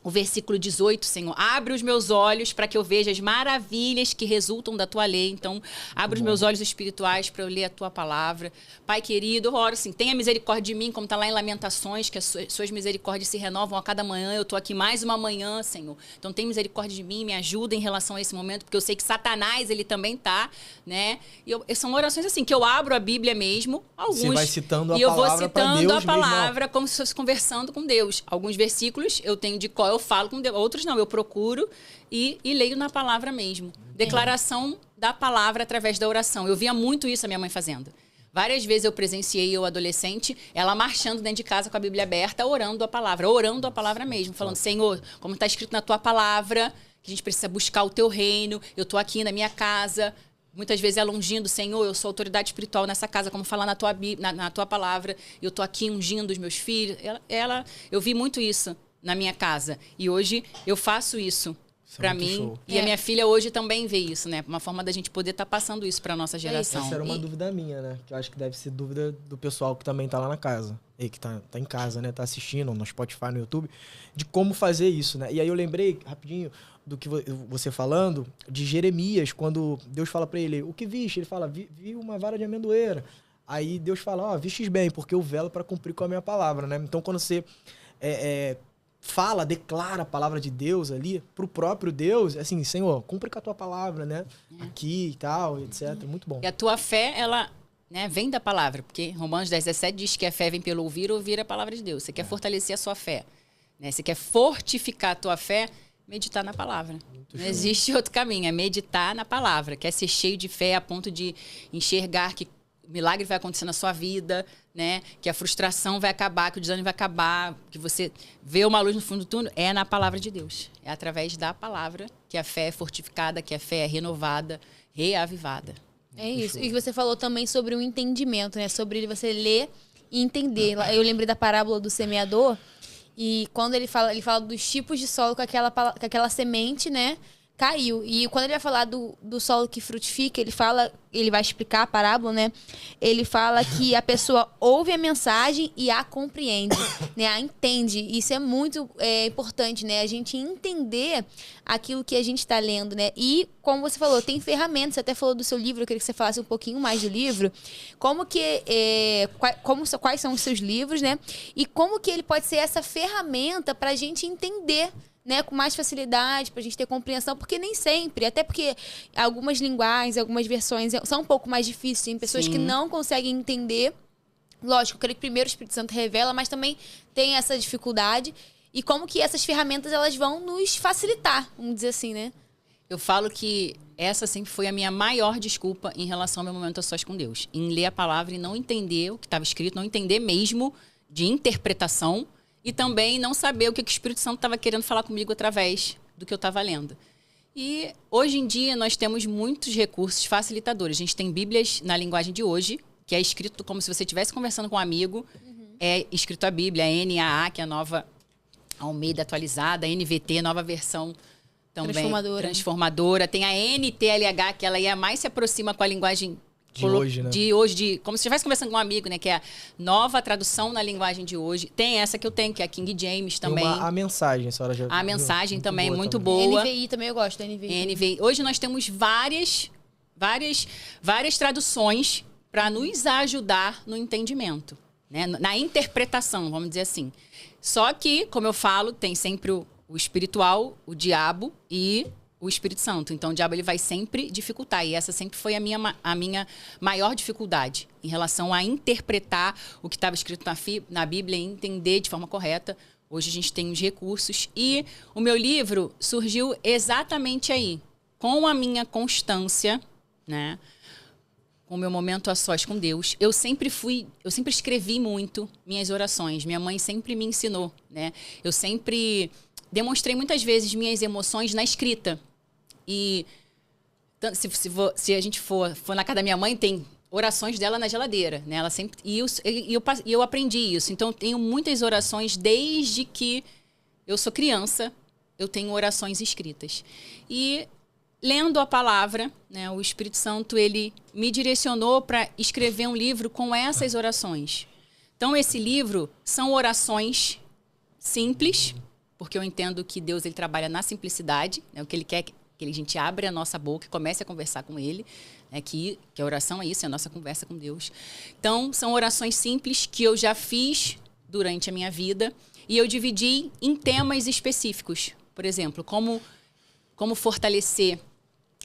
o versículo 18, Senhor, abre os meus olhos para que eu veja as maravilhas que resultam da tua lei. Então, abre os meus olhos espirituais para eu ler a tua palavra. Pai querido, eu oro assim, tenha misericórdia de mim, como está lá em Lamentações, que as suas misericórdias se renovam a cada manhã. Eu estou aqui mais uma manhã, Senhor. Então, tem misericórdia de mim, me ajuda em relação a esse momento, porque eu sei que Satanás, ele também está, né? São orações assim, que eu abro a Bíblia mesmo, alguns. Você vai citando a e eu vou palavra pra citando Deus a palavra mesmo, como se fosse conversando com Deus. Alguns versículos eu tenho de qual eu falo com Deus, outros não, eu procuro e leio na palavra mesmo. Declaração da palavra através da oração. Eu via muito isso a minha mãe fazendo. Várias vezes eu presenciei, eu adolescente, ela marchando dentro de casa com a Bíblia aberta, orando a palavra mesmo, falando, Senhor, como está escrito na tua palavra, que a gente precisa buscar o teu reino, eu estou aqui na minha casa. Muitas vezes ela ungindo, Senhor, eu sou autoridade espiritual nessa casa, como fala na tua, na tua palavra, eu estou aqui ungindo os meus filhos. Eu vi muito isso na minha casa. E hoje eu faço isso para mim. Show. E a minha filha hoje também vê isso, né? Uma forma da gente poder estar passando isso para nossa geração. Essa era uma dúvida minha, né? Que eu acho que deve ser dúvida do pessoal que também tá lá na casa. E que tá em casa, né? Tá assistindo no Spotify, no YouTube. De como fazer isso, né? E aí eu lembrei, rapidinho, do que você falando, de Jeremias, quando Deus fala para ele, o que viste? Ele fala, vi uma vara de amendoeira. Aí Deus fala, vistes bem, porque eu velo para cumprir com a minha palavra, né? Então quando você declara a palavra de Deus ali pro próprio Deus, assim, Senhor, cumpre com a tua palavra, né? Aqui e tal, etc. Muito bom. E a tua fé, ela, né, vem da palavra, porque Romanos 10:17 diz que a fé vem pelo ouvir a palavra de Deus. Você quer fortalecer a sua fé, né? Você quer fortificar a tua fé, meditar na palavra. Não existe outro caminho, é meditar na palavra. Quer ser cheio de fé a ponto de enxergar que o milagre vai acontecer na sua vida, né? Que a frustração vai acabar, que o desânimo vai acabar, que você vê uma luz no fundo do túnel, é na palavra de Deus. É através da palavra que a fé é fortificada, que a fé é renovada, reavivada. É isso. E você falou também sobre o entendimento, né? Sobre você ler e entender. Eu lembrei da parábola do semeador, e quando ele fala dos tipos de solo que aquela semente, né, caiu. E quando ele vai falar do solo que frutifica, ele vai explicar a parábola, né? Ele fala que a pessoa ouve a mensagem e a compreende, né? A entende. Isso é muito importante, né? A gente entender aquilo que a gente está lendo, né? E, como você falou, tem ferramentas. Você até falou do seu livro, eu queria que você falasse um pouquinho mais do livro. Quais são os seus livros, né? E como que ele pode ser essa ferramenta para a gente entender, né, com mais facilidade, pra gente ter compreensão, porque nem sempre, até porque algumas linguagens, algumas versões são um pouco mais difíceis, tem pessoas que não conseguem entender. Lógico, eu creio que primeiro o Espírito Santo revela, mas também tem essa dificuldade. E como que essas ferramentas, elas vão nos facilitar, vamos dizer assim, né? Eu falo que essa sempre foi a minha maior desculpa em relação ao meu momento a sós com Deus. Em ler a palavra e não entender o que estava escrito, não entender mesmo de interpretação, e também não saber o que o Espírito Santo estava querendo falar comigo através do que eu estava lendo. E hoje em dia nós temos muitos recursos facilitadores. A gente tem Bíblias na linguagem de hoje, que é escrito como se você estivesse conversando com um amigo. É escrito a Bíblia, a NAA, que é a nova Almeida atualizada, a NVT, nova versão também transformadora. Tem a NTLH, que ela mais se aproxima com a linguagem de hoje, né? Como se estivesse conversando com um amigo, né? Que é a nova tradução na linguagem de hoje. Tem essa que eu tenho, que é a King James também. A mensagem, a senhora já viu? A mensagem muito também, muito também. boa. NVI também eu gosto, da NVI. Hoje nós temos várias traduções para nos ajudar no entendimento, né? Na interpretação, vamos dizer assim. Só que, como eu falo, tem sempre o espiritual, o diabo e o Espírito Santo. Então, o diabo ele vai sempre dificultar. E essa sempre foi a minha maior dificuldade em relação a interpretar o que estava escrito na Bíblia e entender de forma correta. Hoje a gente tem os recursos. E o meu livro surgiu exatamente aí, com a minha constância, né? com o meu momento a sós com Deus, eu sempre escrevi muito minhas orações. Minha mãe sempre me ensinou, né? Eu sempre demonstrei muitas vezes minhas emoções na escrita. E se a gente for na casa da minha mãe, tem orações dela na geladeira, né? Ela sempre, e eu aprendi isso. Então, eu tenho muitas orações desde que eu sou criança. Eu tenho orações escritas. E lendo a palavra, né, o Espírito Santo, ele me direcionou para escrever um livro com essas orações. Então, esse livro são orações simples, porque eu entendo que Deus ele trabalha na simplicidade, né, o que ele quer que a gente abra a nossa boca e comece a conversar com ele, né, que a oração é isso, é a nossa conversa com Deus. Então, são orações simples que eu já fiz durante a minha vida e eu dividi em temas específicos. Por exemplo, como fortalecer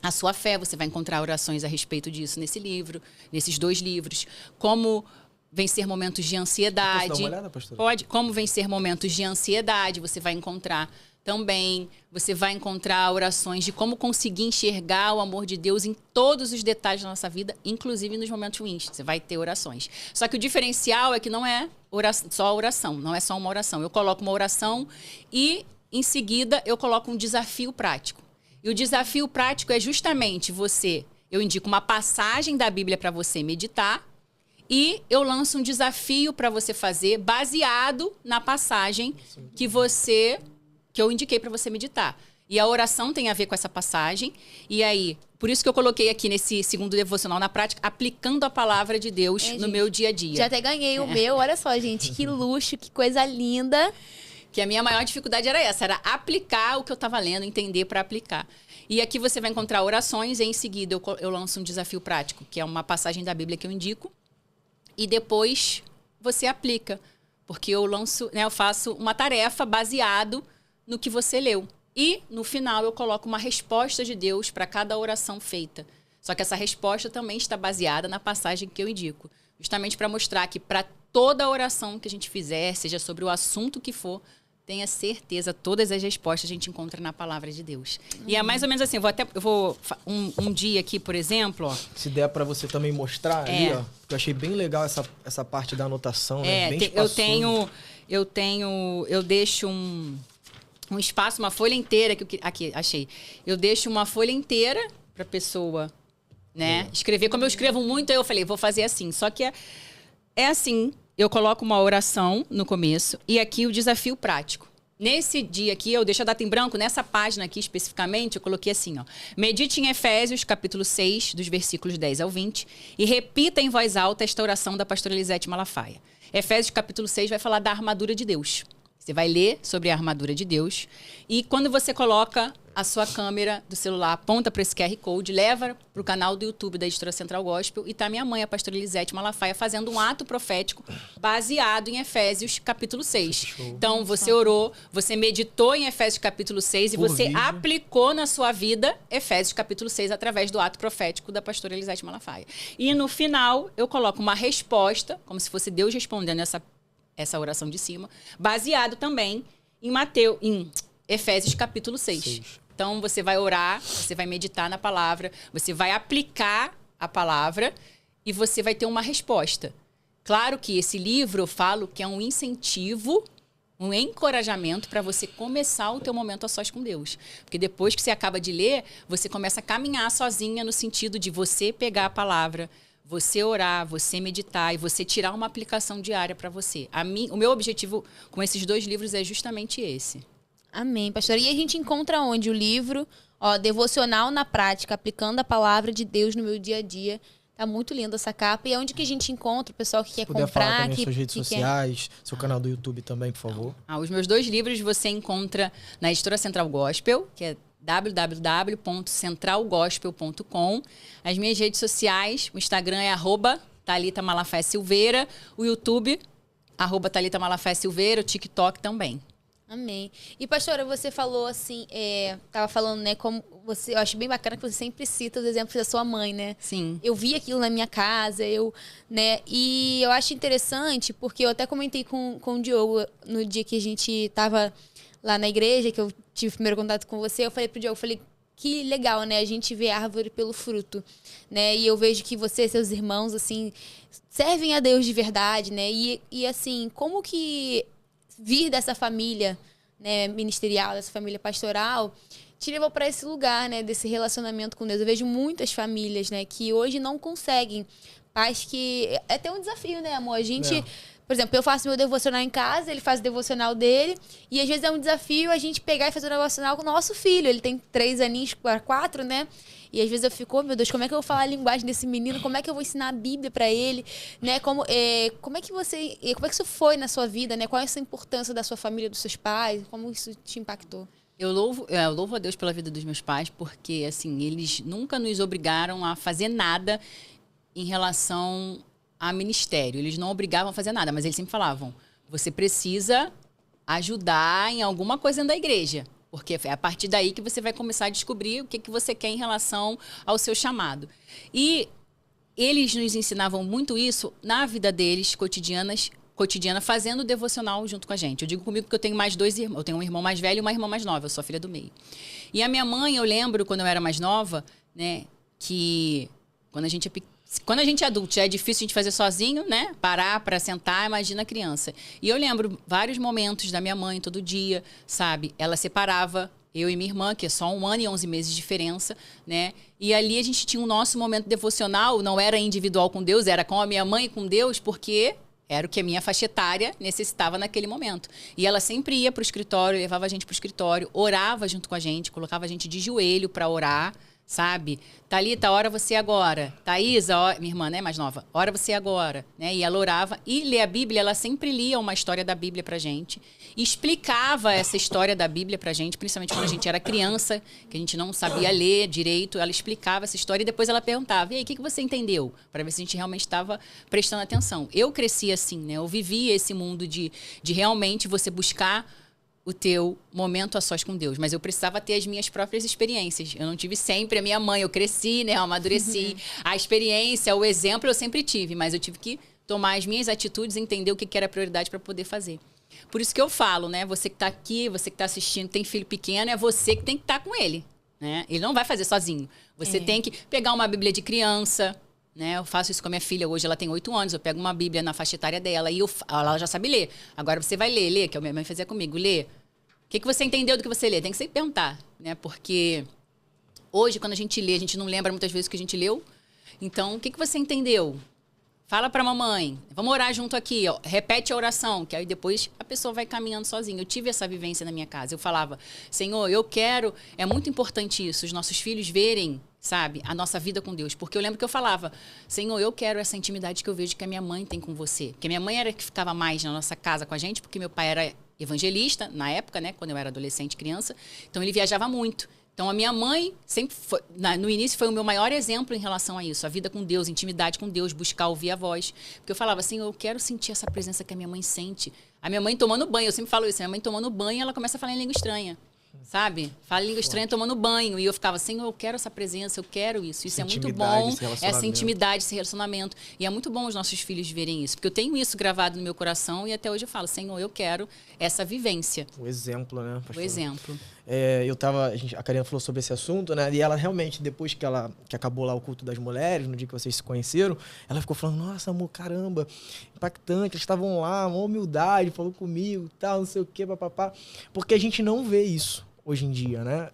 a sua fé. Você vai encontrar orações a respeito disso nesse livro, nesses 2 livros. Como vencer momentos de ansiedade. Posso dar uma olhada, pastora? Pode. Como vencer momentos de ansiedade, você vai encontrar também. Você vai encontrar orações de como conseguir enxergar o amor de Deus em todos os detalhes da nossa vida, inclusive nos momentos ruins. Você vai ter orações. Só que o diferencial é que não é só oração, não é só uma oração. Eu coloco uma oração e, em seguida, eu coloco um desafio prático. E o desafio prático é justamente eu indico uma passagem da Bíblia para você meditar e eu lanço um desafio para você fazer baseado na passagem que eu indiquei para você meditar. E a oração tem a ver com essa passagem. E aí, por isso que eu coloquei aqui nesse segundo devocional na prática, aplicando a palavra de Deus no meu dia a dia. Já até ganhei o meu. Olha só, gente, que luxo, que coisa linda. Que a minha maior dificuldade era essa, era aplicar o que eu estava lendo, entender para aplicar. E aqui você vai encontrar orações e em seguida eu lanço um desafio prático, que é uma passagem da Bíblia que eu indico. E depois você aplica, porque eu faço uma tarefa baseado no que você leu. E no final eu coloco uma resposta de Deus para cada oração feita. Só que essa resposta também está baseada na passagem que eu indico. Justamente para mostrar que para toda oração que a gente fizer, seja sobre o assunto que for, tenha certeza, todas as respostas a gente encontra na palavra de Deus. E é mais ou menos assim, eu vou um dia aqui, por exemplo, ó. Se der para você também mostrar ali, ó, porque eu achei bem legal essa parte da anotação, né? Bem espaçoso. Eu deixo um espaço, uma folha inteira aqui, achei. Eu deixo uma folha inteira para pessoa, né, escrever. Como eu escrevo muito, eu falei, vou fazer assim. Só que é assim, eu coloco uma oração no começo e aqui o desafio prático. Nesse dia aqui, eu deixo a data em branco, nessa página aqui especificamente, eu coloquei assim, ó. Medite em Efésios, capítulo 6, dos versículos 10 ao 20, e repita em voz alta esta oração da pastora Elisete Malafaia. Efésios, capítulo 6, vai falar da armadura de Deus. Você vai ler sobre a armadura de Deus e quando você coloca a sua câmera do celular, aponta para esse QR Code, leva para o canal do YouTube da Editora Central Gospel e tá minha mãe, a pastora Elisete Malafaia, fazendo um ato profético baseado em Efésios capítulo 6. Show. Então, você orou, você meditou em Efésios capítulo 6 e você aplicou na sua vida Efésios capítulo 6 através do ato profético da pastora Elisete Malafaia. E no final, eu coloco uma resposta, como se fosse Deus respondendo essa oração de cima, baseado também em Efésios capítulo 6. Então, você vai orar, você vai meditar na palavra, você vai aplicar a palavra e você vai ter uma resposta. Claro que esse livro, eu falo que é um incentivo, um encorajamento para você começar o teu momento a sós com Deus. Porque depois que você acaba de ler, você começa a caminhar sozinha no sentido de você pegar a palavra, você orar, você meditar e você tirar uma aplicação diária para você. O meu objetivo com esses 2 livros é justamente esse. Amém, pastora. E a gente encontra onde o livro, ó, Devocional na Prática, aplicando a palavra de Deus no meu dia a dia. Tá muito linda essa capa. E é onde que a gente encontra o pessoal que quer comprar? Falar também suas redes sociais, seu canal do YouTube também, por favor. Os meus 2 livros você encontra na Editora Central Gospel, que é www.centralgospel.com. As minhas redes sociais, o Instagram é @Thalita Malafaia Silveira, o YouTube @Thalita Malafaia Silveira, o TikTok também. Amém. E, pastora, você falou assim, tava falando, né, como você, eu acho bem bacana que você sempre cita os exemplos da sua mãe, né? Sim. Eu vi aquilo na minha casa, né, e eu acho interessante, porque eu até comentei com o Diogo no dia que a gente tava lá na igreja, que eu tive o primeiro contato com você, eu falei pro Diogo, que legal, né? A gente vê a árvore pelo fruto, né? E eu vejo que você e seus irmãos, assim, servem a Deus de verdade, né? E assim, como que vir dessa família, né, ministerial, dessa família pastoral, te levou para esse lugar, né, desse relacionamento com Deus? Eu vejo muitas famílias, né, que hoje não conseguem. Pais que... É até um desafio, né, amor? A gente... Por exemplo, eu faço meu devocional em casa, ele faz o devocional dele, e às vezes é um desafio a gente pegar e fazer o devocional com o nosso filho. Ele tem 3 aninhos, 4, né? E às vezes eu fico, oh, meu Deus, como é que eu vou falar a linguagem desse menino? Como é que eu vou ensinar a Bíblia para ele? Né? Como é que isso foi na sua vida, né? Qual é essa importância da sua família, dos seus pais? Como isso te impactou? Eu louvo a Deus pela vida dos meus pais, porque, assim, eles nunca nos obrigaram a fazer nada em relação a ministério. Eles não obrigavam a fazer nada, mas eles sempre falavam, você precisa ajudar em alguma coisa da igreja, porque é a partir daí que você vai começar a descobrir o que você quer em relação ao seu chamado. E eles nos ensinavam muito isso na vida deles, cotidiana, fazendo devocional junto com a gente. Eu digo comigo que eu tenho mais 2 irmãos. Eu tenho um irmão mais velho e uma irmã mais nova. Eu sou a filha do meio. E a minha mãe, eu lembro, quando eu era mais nova, né, que quando a gente é adulto, já é difícil a gente fazer sozinho, né? Parar para sentar, imagina a criança. E eu lembro vários momentos da minha mãe, todo dia, sabe? Ela separava eu e minha irmã, que é só 1 ano e 11 meses de diferença, né? E ali a gente tinha o nosso momento devocional, não era individual com Deus, era com a minha mãe e com Deus, porque era o que a minha faixa etária necessitava naquele momento. E ela sempre ia para o escritório, levava a gente para o escritório, orava junto com a gente, colocava a gente de joelho para orar, sabe? Thalita, ora você agora. Thaísa, minha irmã, né, mais nova, ora você agora. Né? E ela orava. E ler a Bíblia, ela sempre lia uma história da Bíblia pra gente. E explicava essa história da Bíblia pra gente, principalmente quando a gente era criança, que a gente não sabia ler direito. Ela explicava essa história e depois ela perguntava, e aí, o que você entendeu? Para ver se a gente realmente estava prestando atenção. Eu cresci assim, né? Eu vivi esse mundo de realmente você buscar o teu momento a sós com Deus. Mas eu precisava ter as minhas próprias experiências. Eu não tive sempre a minha mãe. Eu cresci, né? Eu amadureci. A experiência, o exemplo eu sempre tive. Mas eu tive que tomar as minhas atitudes e entender o que era prioridade para poder fazer. Por isso que eu falo, né? Você que está aqui, você que está assistindo, tem filho pequeno, é você que tem que estar com ele. Né? Ele não vai fazer sozinho. Você tem que pegar uma Bíblia de criança. Né? Eu faço isso com a minha filha. Hoje ela tem 8 anos. Eu pego uma Bíblia na faixa etária dela e ela já sabe ler. Agora você vai ler, que a minha mãe fazia comigo. Lê. O que você entendeu do que você lê? Tem que sempre perguntar, né? Porque hoje, quando a gente lê, a gente não lembra muitas vezes o que a gente leu. Então, o que você entendeu? Fala pra mamãe. Vamos orar junto aqui, ó. Repete a oração, que aí depois a pessoa vai caminhando sozinha. Eu tive essa vivência na minha casa. Eu falava, Senhor, eu quero... É muito importante isso, os nossos filhos verem, sabe, a nossa vida com Deus. Porque eu lembro que eu falava, Senhor, eu quero essa intimidade que eu vejo que a minha mãe tem com você. Porque minha mãe era que ficava mais na nossa casa com a gente, porque meu pai era evangelista, na época, né, quando eu era adolescente, criança. Então, ele viajava muito. Então, a minha mãe sempre foi, no início foi o meu maior exemplo em relação a isso. A vida com Deus, intimidade com Deus, buscar ouvir a voz. Porque eu falava assim, eu quero sentir essa presença que a minha mãe sente. A minha mãe tomando banho, eu sempre falo isso, a minha mãe tomando banho, ela começa a falar em língua estranha. Sabe? Fala língua estranha tomando banho. E eu ficava assim, eu quero essa presença, eu quero isso. Isso é muito bom, essa intimidade, esse relacionamento. E é muito bom os nossos filhos verem isso. Porque eu tenho isso gravado no meu coração e até hoje eu falo, Senhor, eu quero essa vivência. O exemplo, né, pastor? O exemplo. A Karina falou sobre esse assunto, né? E ela realmente, depois que acabou lá o culto das mulheres, no dia que vocês se conheceram, ela ficou falando, nossa, amor, caramba, impactante, eles estavam lá, uma humildade, falou comigo, tal, não sei o quê, papapá. Porque a gente não vê isso hoje em dia, né?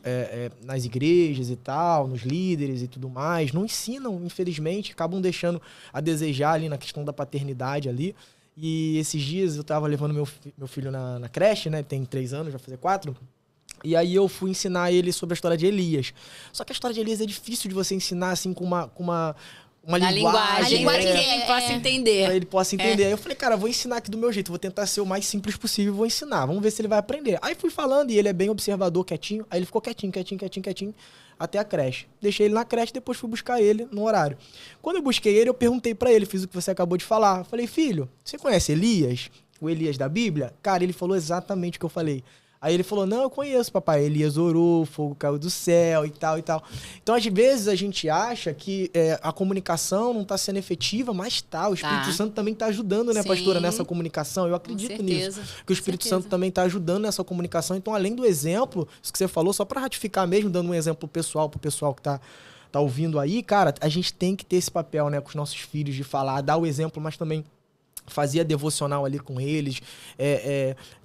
Nas igrejas e tal, nos líderes e tudo mais, não ensinam, infelizmente, acabam deixando a desejar ali na questão da paternidade ali. E esses dias eu tava levando meu filho na creche, né? Tem 3 anos, vai fazer 4. E aí eu fui ensinar ele sobre a história de Elias. Só que a história de Elias é difícil de você ensinar assim com uma linguagem que ele possa entender. Pra ele possa entender. Aí eu falei, cara, vou ensinar aqui do meu jeito. Vou tentar ser o mais simples possível e vou ensinar. Vamos ver se ele vai aprender. Aí fui falando e ele é bem observador, quietinho. Aí ele ficou quietinho, até a creche. Deixei ele na creche, depois fui buscar ele no horário. Quando eu busquei ele, eu perguntei pra ele, fiz o que você acabou de falar. Eu falei, filho, você conhece Elias? O Elias da Bíblia? Cara, ele falou exatamente o que eu falei. Aí ele falou, não, eu conheço, papai. Elias orou, o fogo caiu do céu e tal e tal. Então, às vezes, a gente acha que a comunicação não tá sendo efetiva, mas tá. O Espírito Santo também tá ajudando, né, Sim. pastora, nessa comunicação. Eu acredito nisso. Que o Espírito Santo também tá ajudando nessa comunicação. Então, além do exemplo, isso que você falou, só para ratificar mesmo, dando um exemplo pessoal pro pessoal que tá ouvindo aí, cara, a gente tem que ter esse papel, né, com os nossos filhos, de falar, dar o exemplo, mas também fazia devocional ali com eles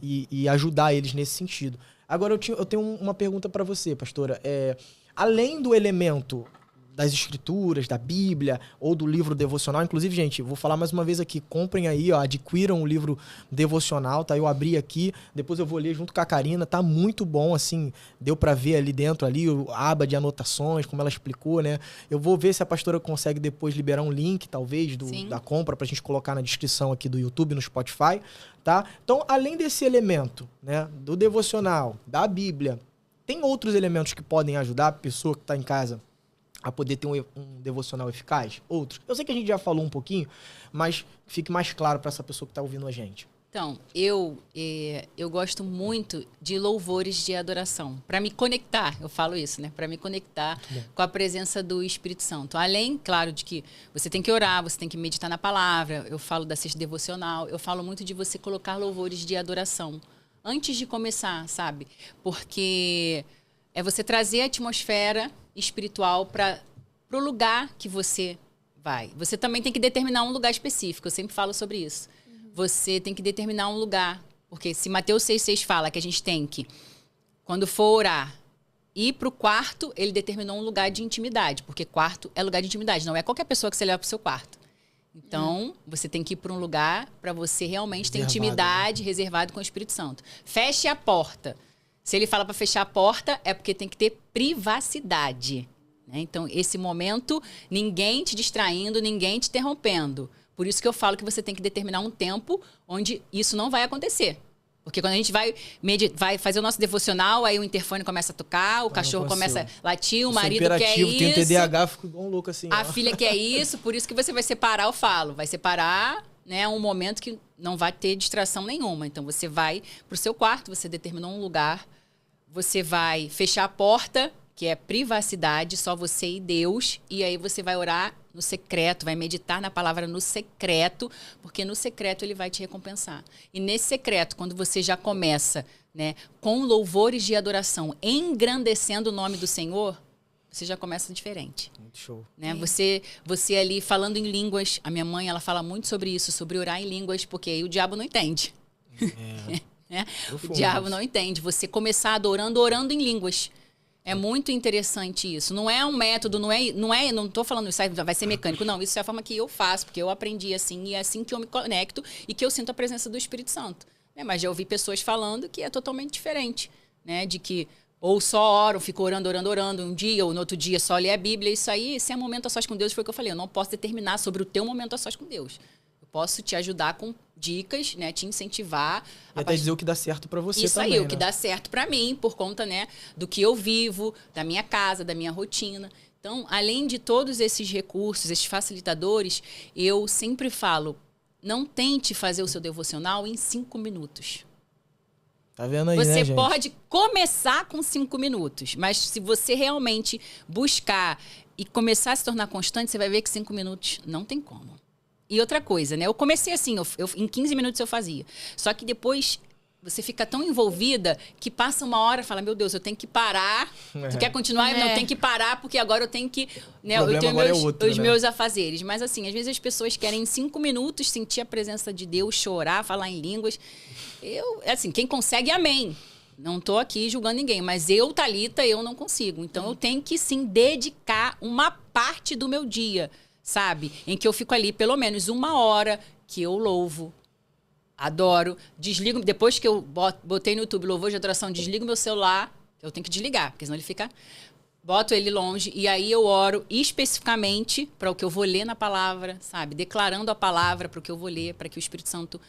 e ajudar eles nesse sentido. Agora, eu tenho uma pergunta para você, pastora. Além do elemento das escrituras, da Bíblia ou do livro devocional, inclusive, gente, vou falar mais uma vez aqui, comprem aí, ó, adquiram o livro devocional, tá? Eu abri aqui, depois eu vou ler junto com a Karina, tá muito bom, assim, deu pra ver ali dentro, ali, a aba de anotações, como ela explicou, né? Eu vou ver se a pastora consegue depois liberar um link, talvez, da compra, pra gente colocar na descrição aqui do YouTube, no Spotify, tá? Então, além desse elemento, né, do devocional, da Bíblia, tem outros elementos que podem ajudar a pessoa que tá em casa a poder ter um devocional eficaz? Outros. Eu sei que a gente já falou um pouquinho, mas fique mais claro para essa pessoa que está ouvindo a gente. Então, eu gosto muito de louvores de adoração. Para me conectar, eu falo isso, né? Para me conectar com a presença do Espírito Santo. Além, claro, de que você tem que orar, você tem que meditar na palavra. Eu falo da cesta devocional. Eu falo muito de você colocar louvores de adoração antes de começar, sabe? Porque é você trazer a atmosfera espiritual para o lugar que você vai. Você também tem que determinar um lugar específico. Eu sempre falo sobre isso. Você tem que determinar um lugar. Porque se Mateus 6,6 fala que a gente tem que, quando for orar, ir para o quarto, ele determinou um lugar de intimidade. Porque quarto é lugar de intimidade. Não é qualquer pessoa que você leva para o seu quarto. Então, você tem que ir para um lugar para você realmente ter intimidade, reservado com o Espírito Santo. Feche a porta. Se ele fala para fechar a porta, é porque tem que ter privacidade, né? Então, esse momento, ninguém te distraindo, ninguém te interrompendo. Por isso que eu falo que você tem que determinar um tempo onde isso não vai acontecer. Porque quando a gente vai fazer o nosso devocional, aí o interfone começa a tocar, o cachorro começa a latir, o marido quer isso. Tem um TDAH, fico igual um louco assim. A filha quer isso, por isso que você vai separar, eu falo. Vai separar, né, um momento que não vai ter distração nenhuma. Então, você vai pro seu quarto, você determinou um lugar. Você vai fechar a porta, que é privacidade, só você e Deus. E aí você vai orar no secreto, vai meditar na palavra no secreto, porque no secreto ele vai te recompensar. E nesse secreto, quando você já começa, né, com louvores de adoração, engrandecendo o nome do Senhor, você já começa diferente. Muito show. Né? Você ali falando em línguas, a minha mãe ela fala muito sobre isso, sobre orar em línguas, porque aí o diabo não entende. Né? O diabo não entende. Você começar adorando, orando em línguas. É muito interessante isso. Não é um método, não estou falando isso vai ser mecânico. Não, isso é a forma que eu faço, porque eu aprendi assim, e é assim que eu me conecto e que eu sinto a presença do Espírito Santo. Né? Mas já ouvi pessoas falando que é totalmente diferente, né? De que ou só oram, ficam orando um dia, ou no outro dia só lê a Bíblia. Isso aí, se é momento a sós com Deus, foi o que eu falei. Eu não posso determinar sobre o teu momento a sós com Deus. Posso te ajudar com dicas, né? Te incentivar. E até dizer o que dá certo pra você isso também, aí, né? o que dá certo pra mim, por conta, né, do que eu vivo, da minha casa, da minha rotina. Então, além de todos esses recursos, esses facilitadores, eu sempre falo, não tente fazer o seu devocional em 5 minutos. Tá vendo aí, você, né, gente? pode começar com 5 minutos, mas se você realmente buscar e começar a se tornar constante, você vai ver que 5 minutos não tem como. E outra coisa, né? Eu comecei assim, em 15 minutos eu fazia. Só que depois você fica tão envolvida que passa uma hora e fala, meu Deus, eu tenho que parar. Tu quer continuar? Não, eu tenho que parar porque agora eu tenho que... Né, eu tenho meus afazeres. Mas assim, às vezes as pessoas querem em 5 minutos sentir a presença de Deus, chorar, falar em línguas. Assim, quem consegue, amém. Não tô aqui julgando ninguém, mas eu, Thalita, eu não consigo. Então eu tenho que sim dedicar uma parte do meu dia, sabe? Em que eu fico ali pelo menos 1 hora que eu louvo, adoro, desligo. Depois que eu botei no YouTube louvor de adoração, desligo meu celular, eu tenho que desligar, porque senão ele fica... Boto ele longe e aí eu oro especificamente para o que eu vou ler na palavra, sabe? Declarando a palavra para o que eu vou ler, para que o Espírito Santo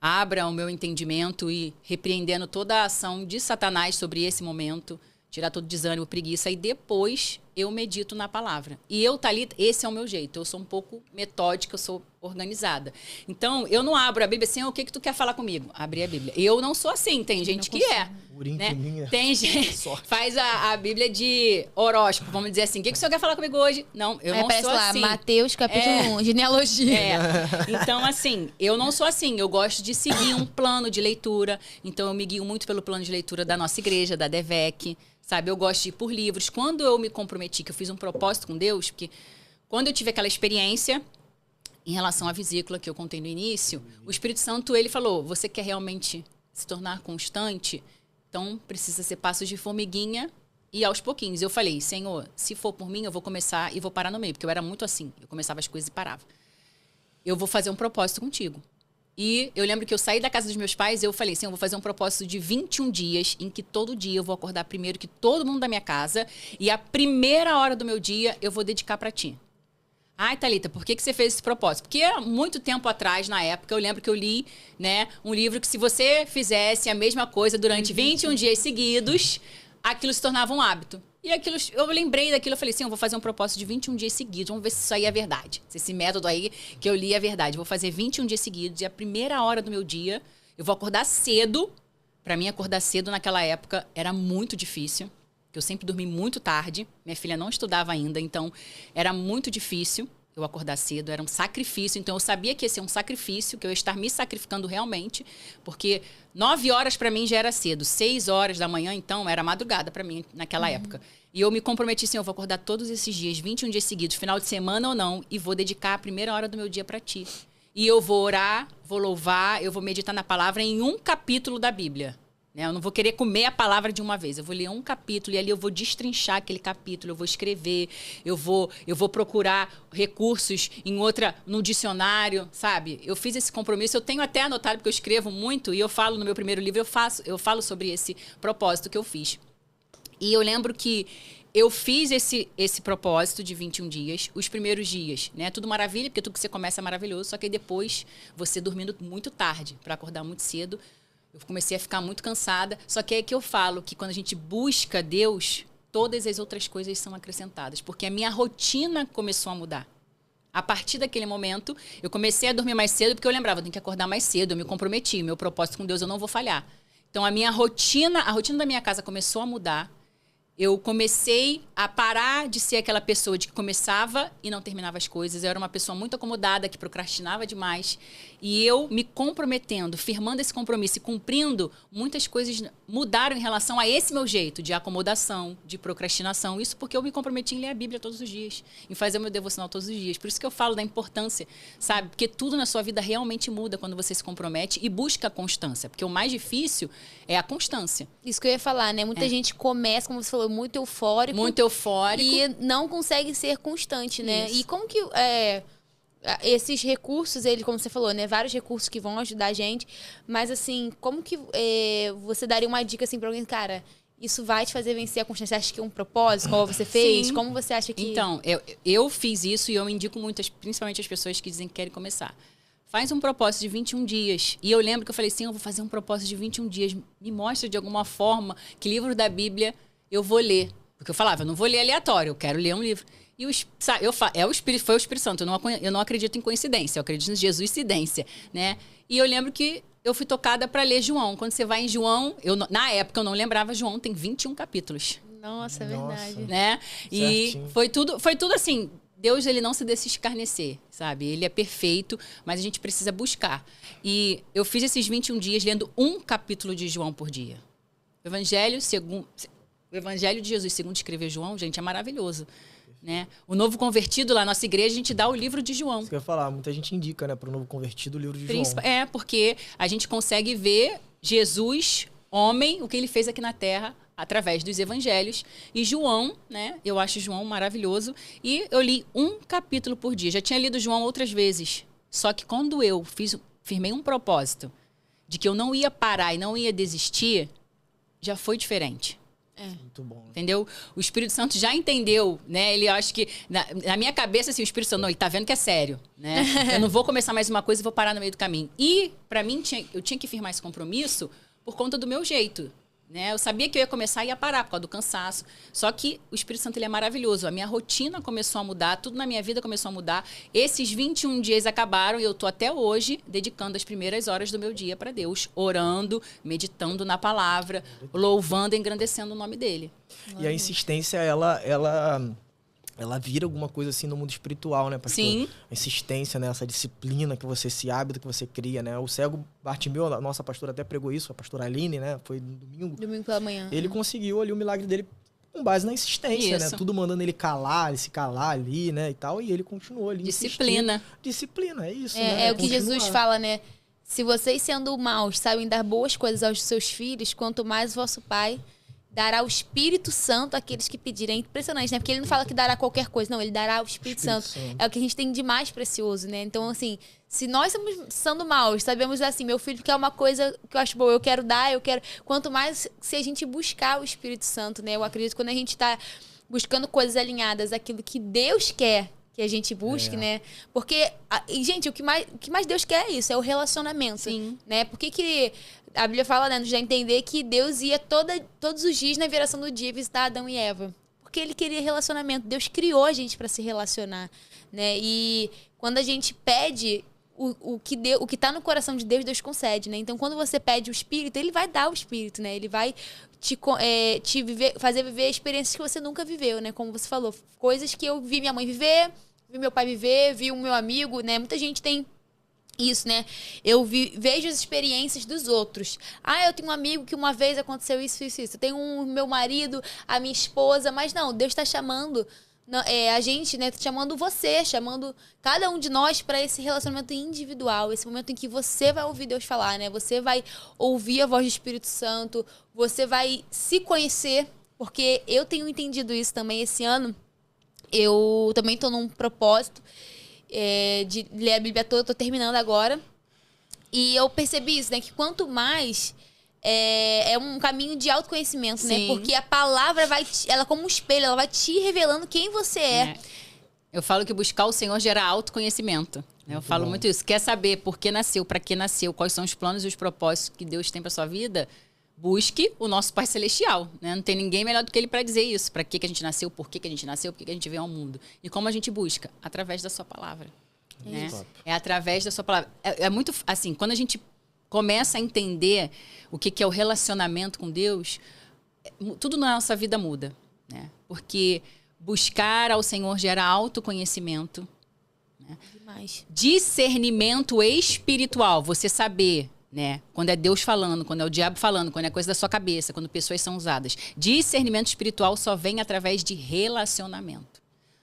abra o meu entendimento e repreendendo toda a ação de Satanás sobre esse momento, tirar todo desânimo, preguiça. E depois eu medito na palavra. E eu, Thalita, esse é o meu jeito. Eu sou um pouco metódica, eu sou organizada. Então, eu não abro a Bíblia assim, o que tu quer falar comigo? Abri a Bíblia. Eu não sou assim, tem gente que é. Né? Tem gente faz a Bíblia de horóscopo, vamos dizer assim. O que o senhor quer falar comigo hoje? Não, eu não sou lá, assim. Mateus, capítulo 1, genealogia. Então, assim, eu não sou assim. Eu gosto de seguir um plano de leitura. Então, eu me guio muito pelo plano de leitura da nossa igreja, da DEVEC. Sabe, eu gosto de ir por livros. Quando eu me comprometi, que eu fiz um propósito com Deus, porque quando eu tive aquela experiência em relação à vesícula que eu contei no início, o Espírito Santo, ele falou, você quer realmente se tornar constante? Então, precisa ser passos de formiguinha e aos pouquinhos. Eu falei, Senhor, se for por mim, eu vou começar e vou parar no meio, porque eu era muito assim. Eu começava as coisas e parava. Eu vou fazer um propósito contigo. E eu lembro que eu saí da casa dos meus pais e eu falei assim, eu vou fazer um propósito de 21 dias, em que todo dia eu vou acordar primeiro que todo mundo da minha casa e a primeira hora do meu dia eu vou dedicar para ti. Ai, Thalita, por que você fez esse propósito? Porque há muito tempo atrás, na época, eu lembro que eu li, né, um livro que se você fizesse a mesma coisa durante 21 dias seguidos, aquilo se tornava um hábito. E aquilo, eu lembrei daquilo, eu falei assim, eu vou fazer um propósito de 21 dias seguidos, vamos ver se isso aí é verdade. Se esse método aí que eu li é verdade. Eu vou fazer 21 dias seguidos e a primeira hora do meu dia, eu vou acordar cedo. Para mim, acordar cedo naquela época era muito difícil, porque eu sempre dormi muito tarde. Minha filha não estudava ainda, então era muito difícil eu acordar cedo, era um sacrifício. Então eu sabia que ia ser um sacrifício, que eu ia estar me sacrificando realmente, porque 9 horas para mim já era cedo, 6 horas da manhã, então era madrugada para mim naquela época. E eu me comprometi assim, eu vou acordar todos esses dias, 21 dias seguidos, final de semana ou não, e vou dedicar a primeira hora do meu dia para ti. E eu vou orar, vou louvar, eu vou meditar na palavra em um capítulo da Bíblia. Eu não vou querer comer a palavra de uma vez. Eu vou ler um capítulo e ali eu vou destrinchar aquele capítulo, eu vou escrever, eu vou procurar recursos no dicionário, sabe? Eu fiz esse compromisso, eu tenho até anotado, porque eu escrevo muito e eu falo no meu primeiro livro, eu falo sobre esse propósito que eu fiz. E eu lembro que eu fiz esse propósito de 21 dias, os primeiros dias, né? Tudo maravilha, porque tudo que você começa é maravilhoso, só que depois, você dormindo muito tarde, para acordar muito cedo, eu comecei a ficar muito cansada. Só que é que eu falo que quando a gente busca Deus, todas as outras coisas são acrescentadas. Porque a minha rotina começou a mudar. A partir daquele momento, eu comecei a dormir mais cedo, porque eu lembrava, eu tenho que acordar mais cedo, eu me comprometi, meu propósito com Deus, eu não vou falhar. Então, a rotina da minha casa começou a mudar. Eu comecei a parar de ser aquela pessoa de que começava e não terminava as coisas. Eu era uma pessoa muito acomodada, que procrastinava demais. E eu me comprometendo, firmando esse compromisso e cumprindo, muitas coisas mudaram em relação a esse meu jeito de acomodação, de procrastinação. Isso porque eu me comprometi em ler a Bíblia todos os dias, em fazer o meu devocional todos os dias. Por isso que eu falo da importância, sabe? Porque tudo na sua vida realmente muda quando você se compromete e busca a constância. Porque o mais difícil é a constância. Isso que eu ia falar, né? Muita gente começa, como você falou, muito eufórico. Muito eufórico. E não consegue ser constante, né? Isso. E como que... esses recursos, como você falou, né? Vários recursos que vão ajudar a gente. Mas, assim, como que você daria uma dica, assim, pra alguém? Cara, isso vai te fazer vencer a constância. Você acha que é um propósito? Qual você fez? Sim. Como você acha que... Então, eu fiz isso e eu indico muito, principalmente as pessoas que dizem que querem começar. Faz um propósito de 21 dias. E eu lembro que eu falei assim, eu vou fazer um propósito de 21 dias. Me mostra de alguma forma que livro da Bíblia eu vou ler. Porque eu falava, eu não vou ler aleatório, eu quero ler um livro. E foi o Espírito Santo. Eu não acredito em coincidência, eu acredito em Jesuscidência, né? E eu lembro que eu fui tocada para ler João. Quando você vai em João, na época eu não lembrava, João tem 21 capítulos. Nossa, é verdade. Né? E foi tudo assim, Deus, ele não se deixa escarnecer, sabe? Ele é perfeito, mas a gente precisa buscar. E eu fiz esses 21 dias lendo um capítulo de João por dia. O Evangelho de Jesus, segundo escreveu João, gente, é maravilhoso. Né? O novo convertido, lá na nossa igreja, a gente dá o livro de João. Isso que eu ia falar, muita gente indica, né, para o novo convertido o livro de João. Porque a gente consegue ver Jesus, homem, o que ele fez aqui na Terra, através dos evangelhos. E João, né, eu acho João maravilhoso. E eu li um capítulo por dia. Já tinha lido João outras vezes. Só que quando eu firmei um propósito de que eu não ia parar e não ia desistir, já foi diferente. Muito bom. Entendeu? O Espírito Santo já entendeu, né? Ele, acho que, na minha cabeça, assim, o Espírito Santo, não, ele tá vendo que é sério, né? Eu não vou começar mais uma coisa e vou parar no meio do caminho. E, pra mim, eu tinha que firmar esse compromisso por conta do meu jeito, né? Eu sabia que eu ia começar e ia parar por causa do cansaço. Só que o Espírito Santo, ele é maravilhoso. A minha rotina começou a mudar, tudo na minha vida começou a mudar. Esses 21 dias acabaram e eu tô até hoje dedicando as primeiras horas do meu dia para Deus, orando, meditando na palavra, louvando e engrandecendo o nome dele. E a insistência, ela vira alguma coisa assim no mundo espiritual, né, pastor? Sim. A insistência, né, essa disciplina que você, esse hábito que você cria, né? O cego Bartimeu, a nossa pastora até pregou isso, a pastora Aline, né? Foi no domingo. Domingo pela manhã. Ele conseguiu ali o milagre dele com base na insistência, Isso. né? Tudo mandando ele calar, ele se calar ali, né, e tal. E ele continuou ali Disciplina. insistindo. Disciplina, é isso, É, né? é o que Continuar. Jesus fala, né? Se vocês, sendo maus, sabem dar boas coisas aos seus filhos, quanto mais vosso Pai dará o Espírito Santo àqueles que pedirem. É impressionante, né? Porque ele não fala que dará qualquer coisa, não. Ele dará o Espírito Santo. É o que a gente tem de mais precioso, né? Então, assim, se nós estamos sendo maus, sabemos assim, meu filho quer uma coisa que eu acho boa, eu quero dar, eu quero... Quanto mais se a gente buscar o Espírito Santo, né? Eu acredito que quando a gente está buscando coisas alinhadas àquilo que Deus quer que a gente busque, né? Porque, gente, o que mais Deus quer é isso, é o relacionamento. Sim. Né? Por que a Bíblia fala, né, nos dá a entender que Deus ia todos os dias na viração do dia visitar Adão e Eva? Porque ele queria relacionamento. Deus criou a gente para se relacionar, né? E quando a gente pede o que tá no coração de Deus, Deus concede, né? Então, quando você pede o Espírito, ele vai dar o Espírito, né? Ele vai fazer viver experiências que você nunca viveu, né? Como você falou, coisas que eu vi minha mãe viver, vi meu pai viver, vi o meu amigo, né? Muita gente tem isso, né? Eu vejo as experiências dos outros. Ah, eu tenho um amigo que uma vez aconteceu isso. Eu tenho meu marido, a minha esposa. Mas não, Deus está chamando a gente, né? Tá chamando você, chamando cada um de nós para esse relacionamento individual. Esse momento em que você vai ouvir Deus falar, né? Você vai ouvir a voz do Espírito Santo. Você vai se conhecer. Porque eu tenho entendido isso também esse ano. Eu também estou num propósito de ler a Bíblia toda, tô terminando agora. E eu percebi isso, né? Que quanto mais é um caminho de autoconhecimento, né? Porque a palavra ela como um espelho, ela vai te revelando quem você é. Eu falo que buscar o Senhor gera autoconhecimento. Eu falo muito isso. Quer saber por que nasceu, para que nasceu, quais são os planos e os propósitos que Deus tem para sua vida? Busque o nosso Pai Celestial, né? Não tem ninguém melhor do que ele para dizer isso. Para que a gente nasceu, por que a gente nasceu, por que a gente veio ao mundo. E como a gente busca? Através da sua palavra. Né? É através da sua palavra. É muito assim, quando a gente começa a entender o que é o relacionamento com Deus, tudo na nossa vida muda. Né? Porque buscar ao Senhor gera autoconhecimento. Né? Demais. Discernimento espiritual, você saber... Né? Quando é Deus falando, quando é o diabo falando, quando é coisa da sua cabeça, quando pessoas são usadas. Discernimento espiritual só vem através de relacionamento.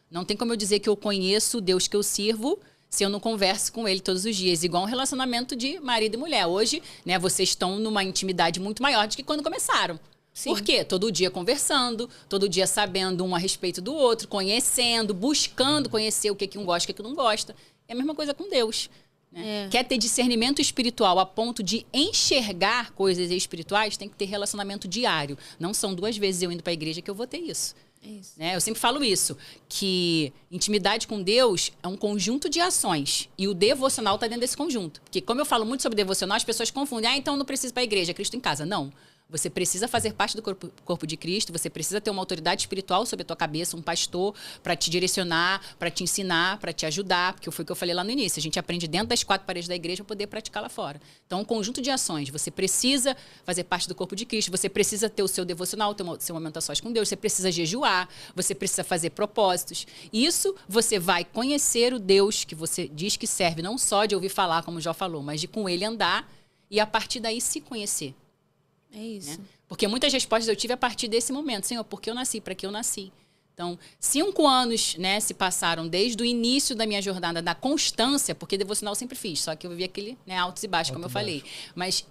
Não tem como eu dizer que eu conheço o Deus que eu sirvo se eu não converso com ele todos os dias. Igual um relacionamento de marido e mulher. Hoje, né, vocês estão numa intimidade muito maior do que quando começaram. Sim. Por quê? Todo dia conversando, todo dia sabendo um a respeito do outro, conhecendo, buscando conhecer o que um gosta e o que não gosta. É a mesma coisa com Deus. Né? Quer ter discernimento espiritual a ponto de enxergar coisas espirituais, tem que ter relacionamento diário. Não são 2 vezes eu indo para a igreja que eu vou ter isso. Né? Eu sempre falo isso, que intimidade com Deus é um conjunto de ações. E o devocional está dentro desse conjunto. Porque como eu falo muito sobre devocional, as pessoas confundem. Ah, então não preciso ir para a igreja, Cristo em casa. Não. Você precisa fazer parte do corpo de Cristo, você precisa ter uma autoridade espiritual sobre a tua cabeça, um pastor para te direcionar, para te ensinar, para te ajudar, porque foi o que eu falei lá no início, a gente aprende dentro das 4 paredes da igreja para poder praticar lá fora. Então, um conjunto de ações, você precisa fazer parte do corpo de Cristo, você precisa ter o seu devocional, ter o seu momento a sós com Deus, você precisa jejuar, você precisa fazer propósitos. Isso você vai conhecer o Deus que você diz que serve, não só de ouvir falar, como já falou, mas de com ele andar e a partir daí se conhecer. É isso. Né? Porque muitas respostas eu tive a partir desse momento. Senhor, por que eu nasci? Para que eu nasci? Então, 5 anos, né, se passaram desde o início da minha jornada, da constância, porque devocional eu sempre fiz, só que eu vivi aquele, né, altos e baixos, como eu falei. Mas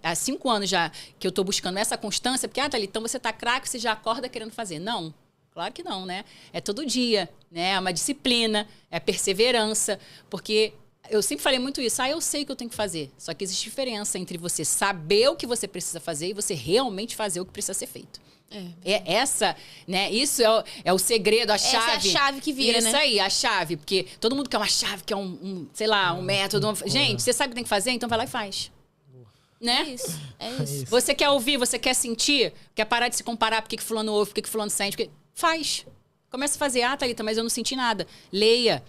há 5 anos já que eu estou buscando essa constância, porque, Thalita, então você está craque, você já acorda querendo fazer. Não, claro que não, né? É todo dia, né? É uma disciplina, é perseverança, porque... Eu sempre falei muito isso. Eu sei o que eu tenho que fazer. Só que existe diferença entre você saber o que você precisa fazer e você realmente fazer o que precisa ser feito. Essa, né? Isso é o segredo, a chave. Essa é a chave que vira, isso né? Aí, a chave. Porque todo mundo quer uma chave, quer sei lá, um método. Gente, você sabe o que tem que fazer? Então vai lá e faz. né? É isso. Você quer ouvir, você quer sentir, quer parar de se comparar, por que fulano ouve, por que fulano sente, faz. Começa a fazer, Thalita, mas eu não senti nada. Leia.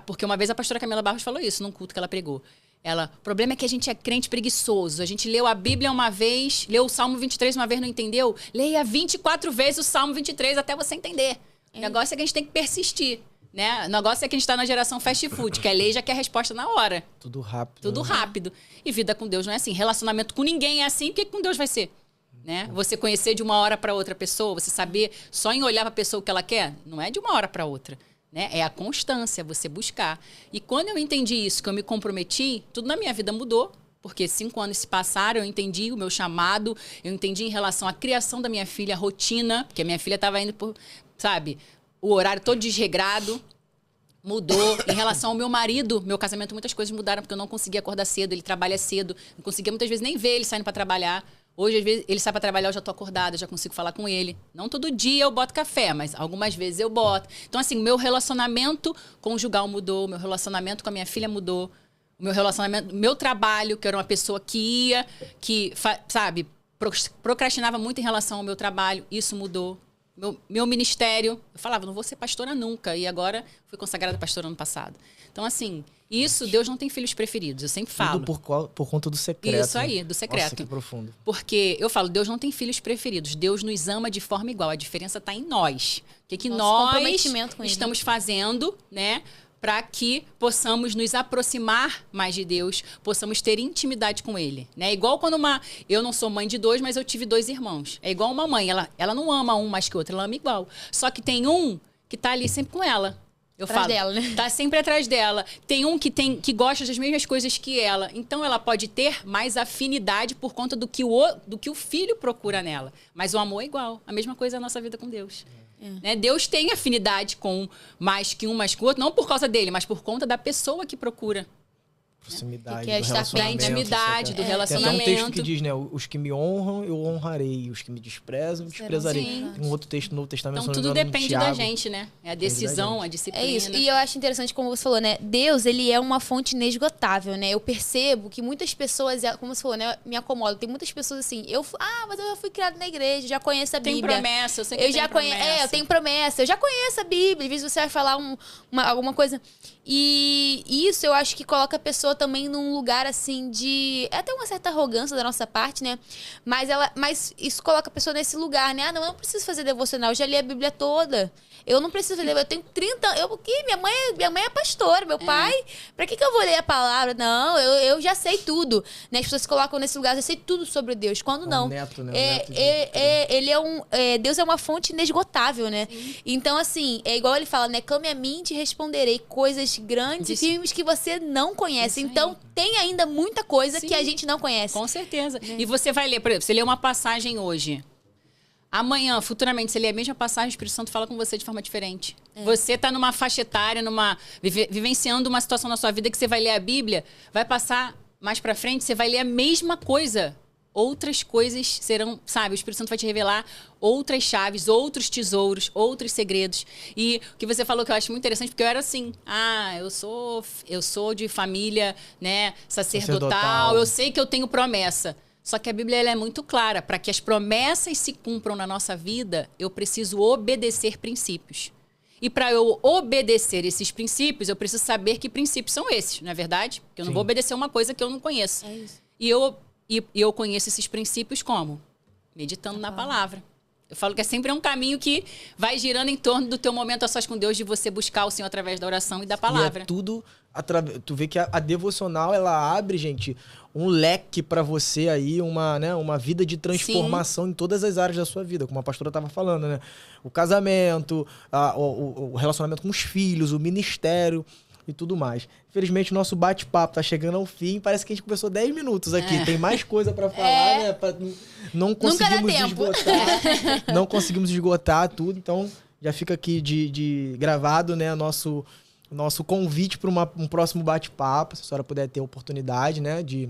Porque uma vez a pastora Camila Barros falou isso num culto que ela pregou. O problema é que a gente é crente preguiçoso. A gente leu a Bíblia uma vez, leu o Salmo 23 uma vez, não entendeu? Leia 24 vezes o Salmo 23 até você entender. O negócio é que a gente tem que persistir. Né? O negócio é que a gente tá na geração fast food, que é ler e já quer a resposta na hora. Tudo rápido. Tudo rápido. E vida com Deus não é assim. Relacionamento com ninguém é assim, porque com Deus vai ser. Né? Você conhecer de uma hora para outra pessoa, você saber só em olhar para a pessoa o que ela quer, não é de uma hora para outra. Né? É a constância, você buscar. E quando eu entendi isso, que eu me comprometi, tudo na minha vida mudou. Porque 5 anos se passaram, eu entendi o meu chamado, eu entendi em relação à criação da minha filha, a rotina, porque a minha filha estava indo por, sabe... O horário todo desregrado mudou. Em relação ao meu marido, meu casamento, muitas coisas mudaram, porque eu não conseguia acordar cedo, ele trabalha cedo. Não conseguia muitas vezes nem ver ele saindo para trabalhar. Hoje, às vezes, ele sai para trabalhar, eu já tô acordada, já consigo falar com ele. Não todo dia eu boto café, mas algumas vezes eu boto. Então, assim, meu relacionamento conjugal mudou, meu relacionamento com a minha filha mudou. O meu relacionamento, meu trabalho, que eu era uma pessoa que ia, sabe, procrastinava muito em relação ao meu trabalho, isso mudou. Meu ministério, eu falava, não vou ser pastora nunca. E agora fui consagrada pastora ano passado. Então, assim, isso, Deus não tem filhos preferidos. Eu sempre falo. Tudo por conta do secreto. Isso aí, do secreto. Nossa, que profundo. Porque eu falo, Deus não tem filhos preferidos. Deus nos ama de forma igual. A diferença está em nós. O que nós estamos fazendo, né? Para que possamos nos aproximar mais de Deus, possamos ter intimidade com Ele. Né? Igual quando eu não sou mãe de 2, mas eu tive 2 irmãos. É igual uma mãe, ela não ama um mais que o outro, ela ama igual. Só que tem um que tá ali sempre com ela. Eu atrás falo, dela, né? Tá sempre atrás dela. Tem um que gosta das mesmas coisas que ela. Então ela pode ter mais afinidade por conta do que o filho procura nela. Mas o amor é igual. A mesma coisa é a nossa vida com Deus. Né? Deus tem afinidade com mais que um, mais que o outro, não por causa dele, mas por conta da pessoa que procura. Proximidade, que é do relacionamento. Da intimidade, do relacionamento. Tem até um texto que diz, né? Os que me honram, eu honrarei. Os que me desprezam, eu desprezarei. Sim. Um outro texto no Novo Testamento. Então tudo depende da gente, né? É a decisão, a disciplina. É isso. E eu acho interessante, como você falou, né? Deus, ele é uma fonte inesgotável, né? Eu percebo que muitas pessoas, como você falou, né? Me acomodam. Tem muitas pessoas assim, mas eu já fui criada na igreja, já conheço a Bíblia. Tem promessa, eu sei que tem promessa. Eu tenho promessa, eu já conheço a Bíblia. Às vezes você vai falar alguma coisa. E isso eu acho que coloca a pessoa também num lugar assim de... É até uma certa arrogância da nossa parte, né? Mas isso coloca a pessoa nesse lugar, né? Eu não preciso fazer devocional, eu já li a Bíblia toda. Eu não preciso fazer, eu tenho 30 anos. Minha mãe é pastora, meu pai. Pra que eu vou ler a palavra? Não, eu já sei tudo. Né? As pessoas se colocam nesse lugar, eu já sei tudo sobre Deus. Quando não. Neto, né? Ele Deus é uma fonte inesgotável, né? Sim. Então, assim, é igual ele fala, né? Clame a mim e te responderei coisas grandes e filmes que você não conhece. Então, tem ainda muita coisa que a gente não conhece. Com certeza. E você vai ler, por exemplo, você lê uma passagem hoje. Amanhã, futuramente, você lê a mesma passagem, o Espírito Santo fala com você de forma diferente. Você está numa faixa etária, vivenciando uma situação na sua vida que você vai ler a Bíblia, vai passar mais pra frente, você vai ler a mesma coisa. Outras coisas serão, sabe, o Espírito Santo vai te revelar outras chaves, outros tesouros, outros segredos. E o que você falou que eu acho muito interessante, porque eu era assim, eu sou de família, né, sacerdotal, eu sei que eu tenho promessa. Só que a Bíblia ela é muito clara. Para que as promessas se cumpram na nossa vida, eu preciso obedecer princípios. E para eu obedecer esses princípios, eu preciso saber que princípios são esses, não é verdade? Porque eu não vou obedecer uma coisa que eu não conheço. É isso. E eu conheço esses princípios como? Meditando na palavra. Eu falo que é sempre um caminho que vai girando em torno do teu momento a sós com Deus, de você buscar o Senhor através da oração e da palavra. E é tudo... Tu vê que a devocional, ela abre, gente, um leque para você aí, uma vida de transformação em todas as áreas da sua vida, como a pastora estava falando, né? O casamento, o relacionamento com os filhos, o ministério e tudo mais. Infelizmente, o nosso bate-papo tá chegando ao fim. Parece que a gente conversou 10 minutos aqui. Tem mais coisa para falar, né? Não conseguimos esgotar. Não conseguimos esgotar tudo. Então, já fica aqui de gravado, né? Nosso convite para um próximo bate-papo. Se a senhora puder ter a oportunidade, né? De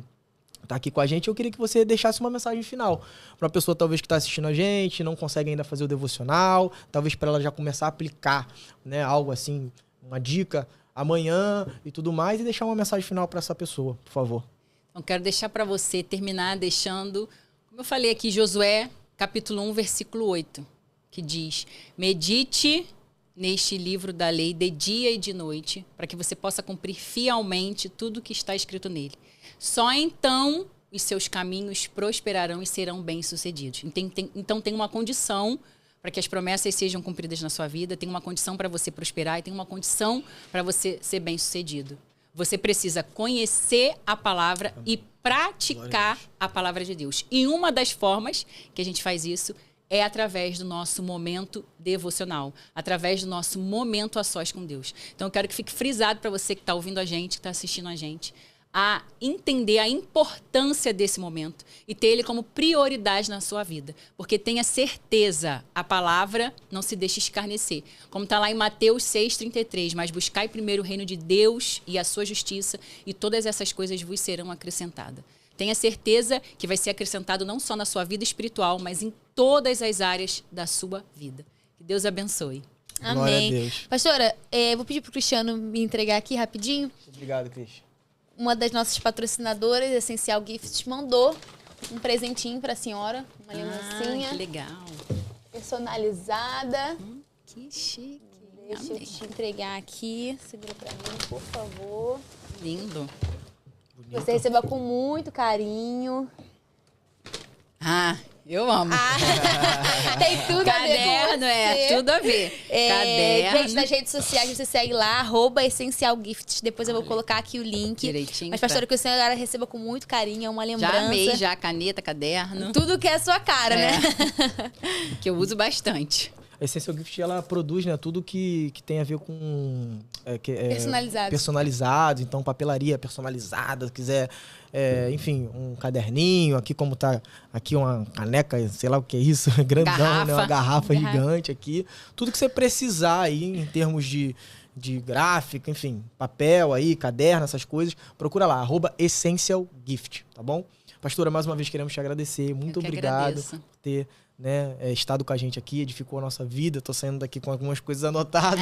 estar aqui com a gente. Eu queria que você deixasse uma mensagem final para uma pessoa, talvez, que está assistindo a gente, não consegue ainda fazer o devocional. Talvez para ela já começar a aplicar, né? Algo assim, uma dica amanhã e tudo mais, e deixar uma mensagem final para essa pessoa, por favor. Então, quero deixar para você terminar deixando, como eu falei aqui, Josué, capítulo 1, versículo 8, que diz: medite neste livro da lei de dia e de noite, para que você possa cumprir fielmente tudo que está escrito nele. Só então os seus caminhos prosperarão e serão bem-sucedidos. Então tem uma condição para que as promessas sejam cumpridas na sua vida, tem uma condição para você prosperar e tem uma condição para você ser bem-sucedido. Você precisa conhecer a palavra e praticar a palavra de Deus. E uma das formas que a gente faz isso é através do nosso momento devocional, através do nosso momento a sós com Deus. Então, eu quero que fique frisado para você que está ouvindo a gente, que está assistindo a gente, a entender a importância desse momento e ter ele como prioridade na sua vida. Porque tenha certeza, a palavra não se deixa escarnecer. Como está lá em Mateus 6,33, mas buscai primeiro o reino de Deus e a sua justiça e todas essas coisas vos serão acrescentadas. Tenha certeza que vai ser acrescentado não só na sua vida espiritual, mas em todas as áreas da sua vida. Que Deus abençoe. Amém. Pastora, vou pedir para o Cristiano me entregar aqui rapidinho. Obrigado, Cris. Uma das nossas patrocinadoras, Essencial Gifts, mandou um presentinho para a senhora. Uma lembrancinha. Que legal. Personalizada. Que chique. Deixa eu te entregar aqui. Segura para mim, por favor. Lindo. Bonito. Você receba com muito carinho. Eu amo. Tem tudo Caderno, a ver com tudo a ver. Caderno. Gente, nas redes sociais você segue lá, @essencialgifts. Depois eu vou colocar aqui o link. Direitinho. Mas, pastora, que a senhora receba com muito carinho, é uma lembrança. Já amei, já caneta, caderno. Tudo que é a sua cara, né? Que eu uso bastante. A Essencial Gift, ela produz, né, tudo que tem a ver com... personalizado. Então, papelaria personalizada, se quiser, enfim, um caderninho, aqui como tá, aqui uma caneca, sei lá o que é isso, grandão, né, uma garrafa gigante aqui. Tudo que você precisar aí em termos de gráfica, enfim, papel aí, caderno, essas coisas, procura lá, @essencialgift, tá bom? Pastora, mais uma vez queremos te agradecer. Muito obrigado por ter estado com a gente aqui, edificou a nossa vida. Tô saindo daqui com algumas coisas anotadas.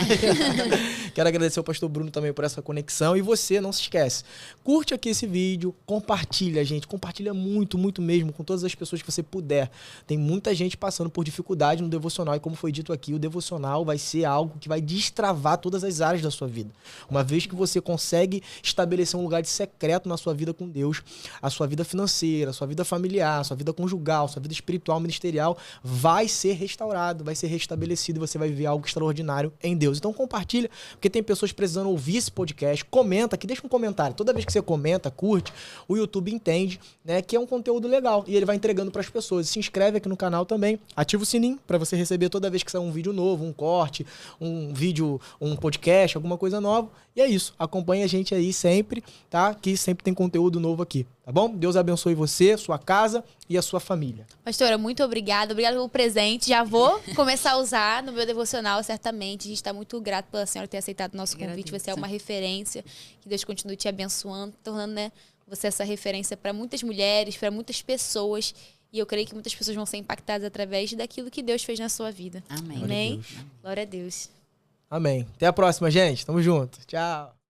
Quero agradecer ao pastor Bruno também por essa conexão. E você, não se esquece, curte aqui esse vídeo, compartilha, gente. Compartilha muito, muito mesmo com todas as pessoas que você puder. Tem muita gente passando por dificuldade no devocional. E como foi dito aqui, o devocional vai ser algo que vai destravar todas as áreas da sua vida. Uma vez que você consegue estabelecer um lugar de secreto na sua vida com Deus, a sua vida financeira, a sua vida familiar, a sua vida conjugal, a sua vida espiritual, ministerial, vai ser restaurado, vai ser restabelecido e você vai ver algo extraordinário em Deus. Então compartilha, porque tem pessoas precisando ouvir esse podcast. Comenta aqui, deixa um comentário. Toda vez que você comenta, curte, o YouTube entende, né, que é um conteúdo legal e ele vai entregando para as pessoas. Se inscreve aqui no canal também, ativa o sininho para você receber toda vez que sair um vídeo novo, um corte, um vídeo, um podcast, alguma coisa nova. E é isso, acompanha a gente aí sempre, tá? Que sempre tem conteúdo novo aqui, tá bom? Deus abençoe você, sua casa e a sua família. Pastora, muito obrigada. Obrigada pelo presente. Já vou começar a usar no meu devocional, certamente. A gente está muito grato pela senhora ter aceitado o nosso convite. Você é uma referência. Que Deus continue te abençoando, tornando, né, você essa referência para muitas mulheres, para muitas pessoas. E eu creio que muitas pessoas vão ser impactadas através daquilo que Deus fez na sua vida. Amém. Amém? Glória a Deus. Amém. Até a próxima, gente. Tamo junto. Tchau.